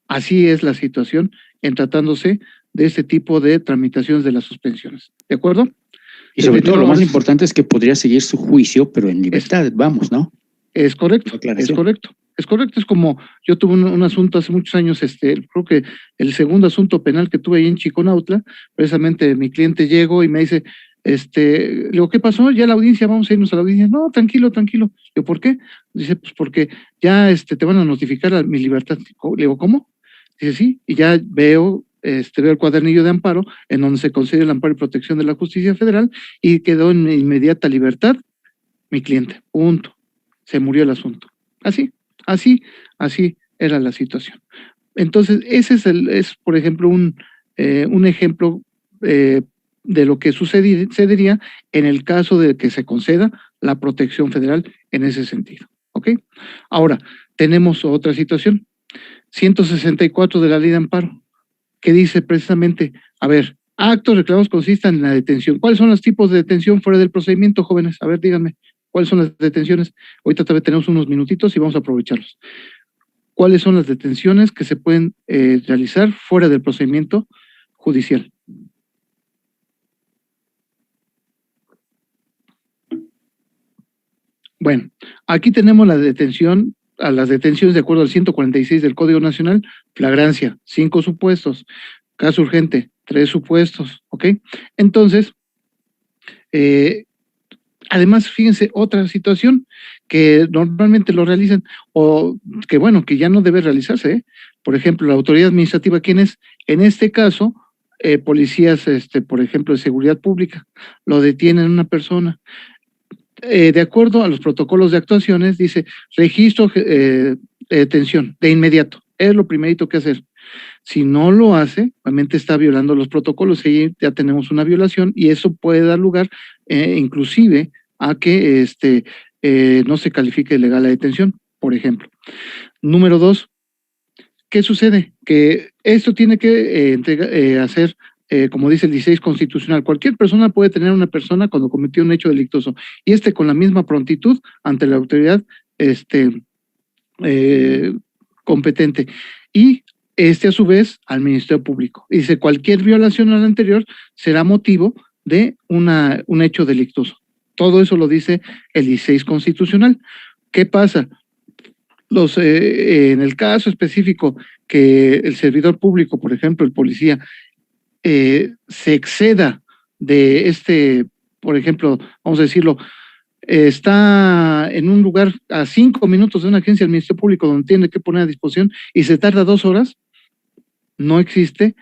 Así es la situación en tratándose de este tipo de tramitaciones de las suspensiones, ¿de acuerdo? Y sobre todo lo más importante es que podría seguir su juicio, pero en libertad, vamos, ¿no? Es correcto, es correcto. Es correcto, es como yo tuve un asunto hace muchos años, creo que el segundo asunto penal que tuve ahí en Chiconautla, precisamente mi cliente llegó y me dice, le digo, ¿qué pasó? Ya la audiencia, vamos a irnos a la audiencia. No, tranquilo. Yo, ¿por qué? Dice, pues porque ya te van a notificar a mi libertad. Le digo, ¿cómo? Dice, sí, y ya veo el cuadernillo de amparo en donde se concede el amparo y protección de la justicia federal y quedó en inmediata libertad mi cliente, punto. Se murió el asunto. Así era la situación. Entonces, ese es por ejemplo, un ejemplo de lo que sucedería en el caso de que se conceda la protección federal en ese sentido. ¿Ok? Ahora, tenemos otra situación. 164 de la Ley de Amparo, que dice precisamente, a ver, actos reclamados consistan en la detención. ¿Cuáles son los tipos de detención fuera del procedimiento, jóvenes? A ver, díganme. ¿Cuáles son las detenciones? Ahorita todavía tenemos unos minutitos y vamos a aprovecharlos. ¿Cuáles son las detenciones que se pueden realizar fuera del procedimiento judicial? Bueno, aquí tenemos la detención, a las detenciones de acuerdo al 146 del Código Nacional, flagrancia, 5 supuestos, caso urgente, 3 supuestos, ¿ok? Entonces, además, fíjense, otra situación que normalmente lo realizan, o que bueno, que ya no debe realizarse, ¿eh? Por ejemplo, la autoridad administrativa, ¿quién es? En este caso, policías, por ejemplo, de seguridad pública, lo detienen una persona. De acuerdo a los protocolos de actuaciones, dice registro de detención de inmediato. Es lo primerito que hacer. Si no lo hace, realmente está violando los protocolos, y ya tenemos una violación y eso puede dar lugar inclusive a que no se califique legal la detención, por ejemplo. Número 2, ¿qué sucede? Que esto tiene que hacer, como dice el 16 constitucional, cualquier persona puede tener a una persona cuando cometió un hecho delictuoso y con la misma prontitud ante la autoridad competente y a su vez al Ministerio Público. Dice, cualquier violación a la anterior será motivo de un hecho delictuoso. Todo eso lo dice el 16 constitucional. ¿Qué pasa? En el caso específico que el servidor público, por ejemplo, el policía, se exceda de por ejemplo, vamos a decirlo, está en un lugar a 5 minutos de una agencia del Ministerio Público donde tiene que poner a disposición y se tarda 2 horas, no existe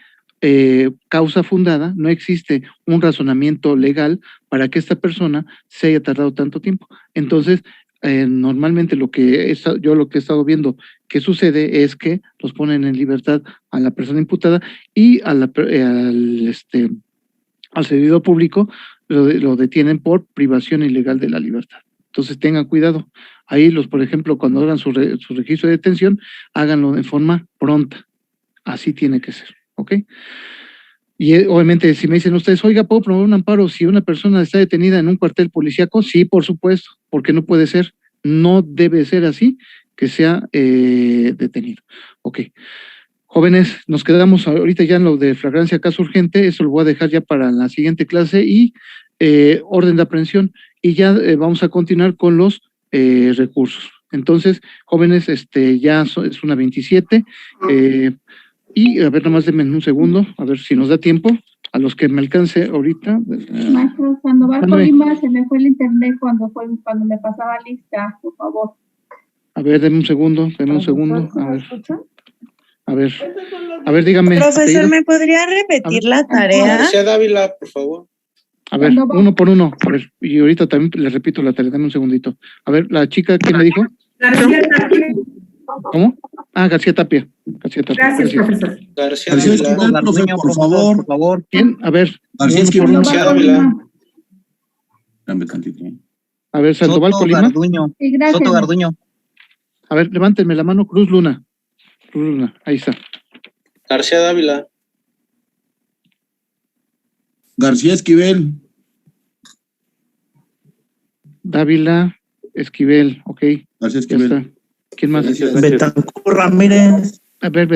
causa fundada, no existe un razonamiento legal para que esta persona se haya tardado tanto tiempo. Entonces, normalmente lo que he estado viendo que sucede es que los ponen en libertad a la persona imputada y al servidor público lo detienen por privación ilegal de la libertad. Entonces tengan cuidado. Ahí por ejemplo, cuando hagan su registro de detención, háganlo de forma pronta. Así tiene que ser, ¿ok? Y obviamente si me dicen ustedes, oiga, ¿puedo promover un amparo si una persona está detenida en un cuartel policíaco? Sí, por supuesto, porque no puede ser, no debe ser así que sea detenido. Ok. Jóvenes, nos quedamos ahorita ya en lo de flagrancia caso urgente, eso lo voy a dejar ya para la siguiente clase y orden de aprehensión y ya vamos a continuar con los recursos. Entonces, jóvenes, ya es una 27 y a ver, nomás denme un segundo, a ver si nos da tiempo, a los que me alcance ahorita. Maestro Sandoval Colima, se me fue el internet cuando me pasaba lista, por favor. A ver, denme un segundo, a ver, dígame. Profesor, ¿me podría repetir la tarea? García Dávila, por favor. A ver, uno por uno. A ver, y ahorita también le repito la tarea, dame un segundito. A ver, la chica, ¿quién me dijo? García Tapia. ¿Cómo? Ah, García Tapia. Gracias, profesor. García Dávila, por favor. ¿Quién? A ver. García Dávila. A ver, Sandoval Colima. Sí, gracias. Soto Garduño. A ver, levántenme la mano, Cruz Luna, ahí está. García Dávila. García Esquivel. Dávila, Esquivel, ok. García Esquivel. ¿Quién más? Betancur Ramírez. A ver,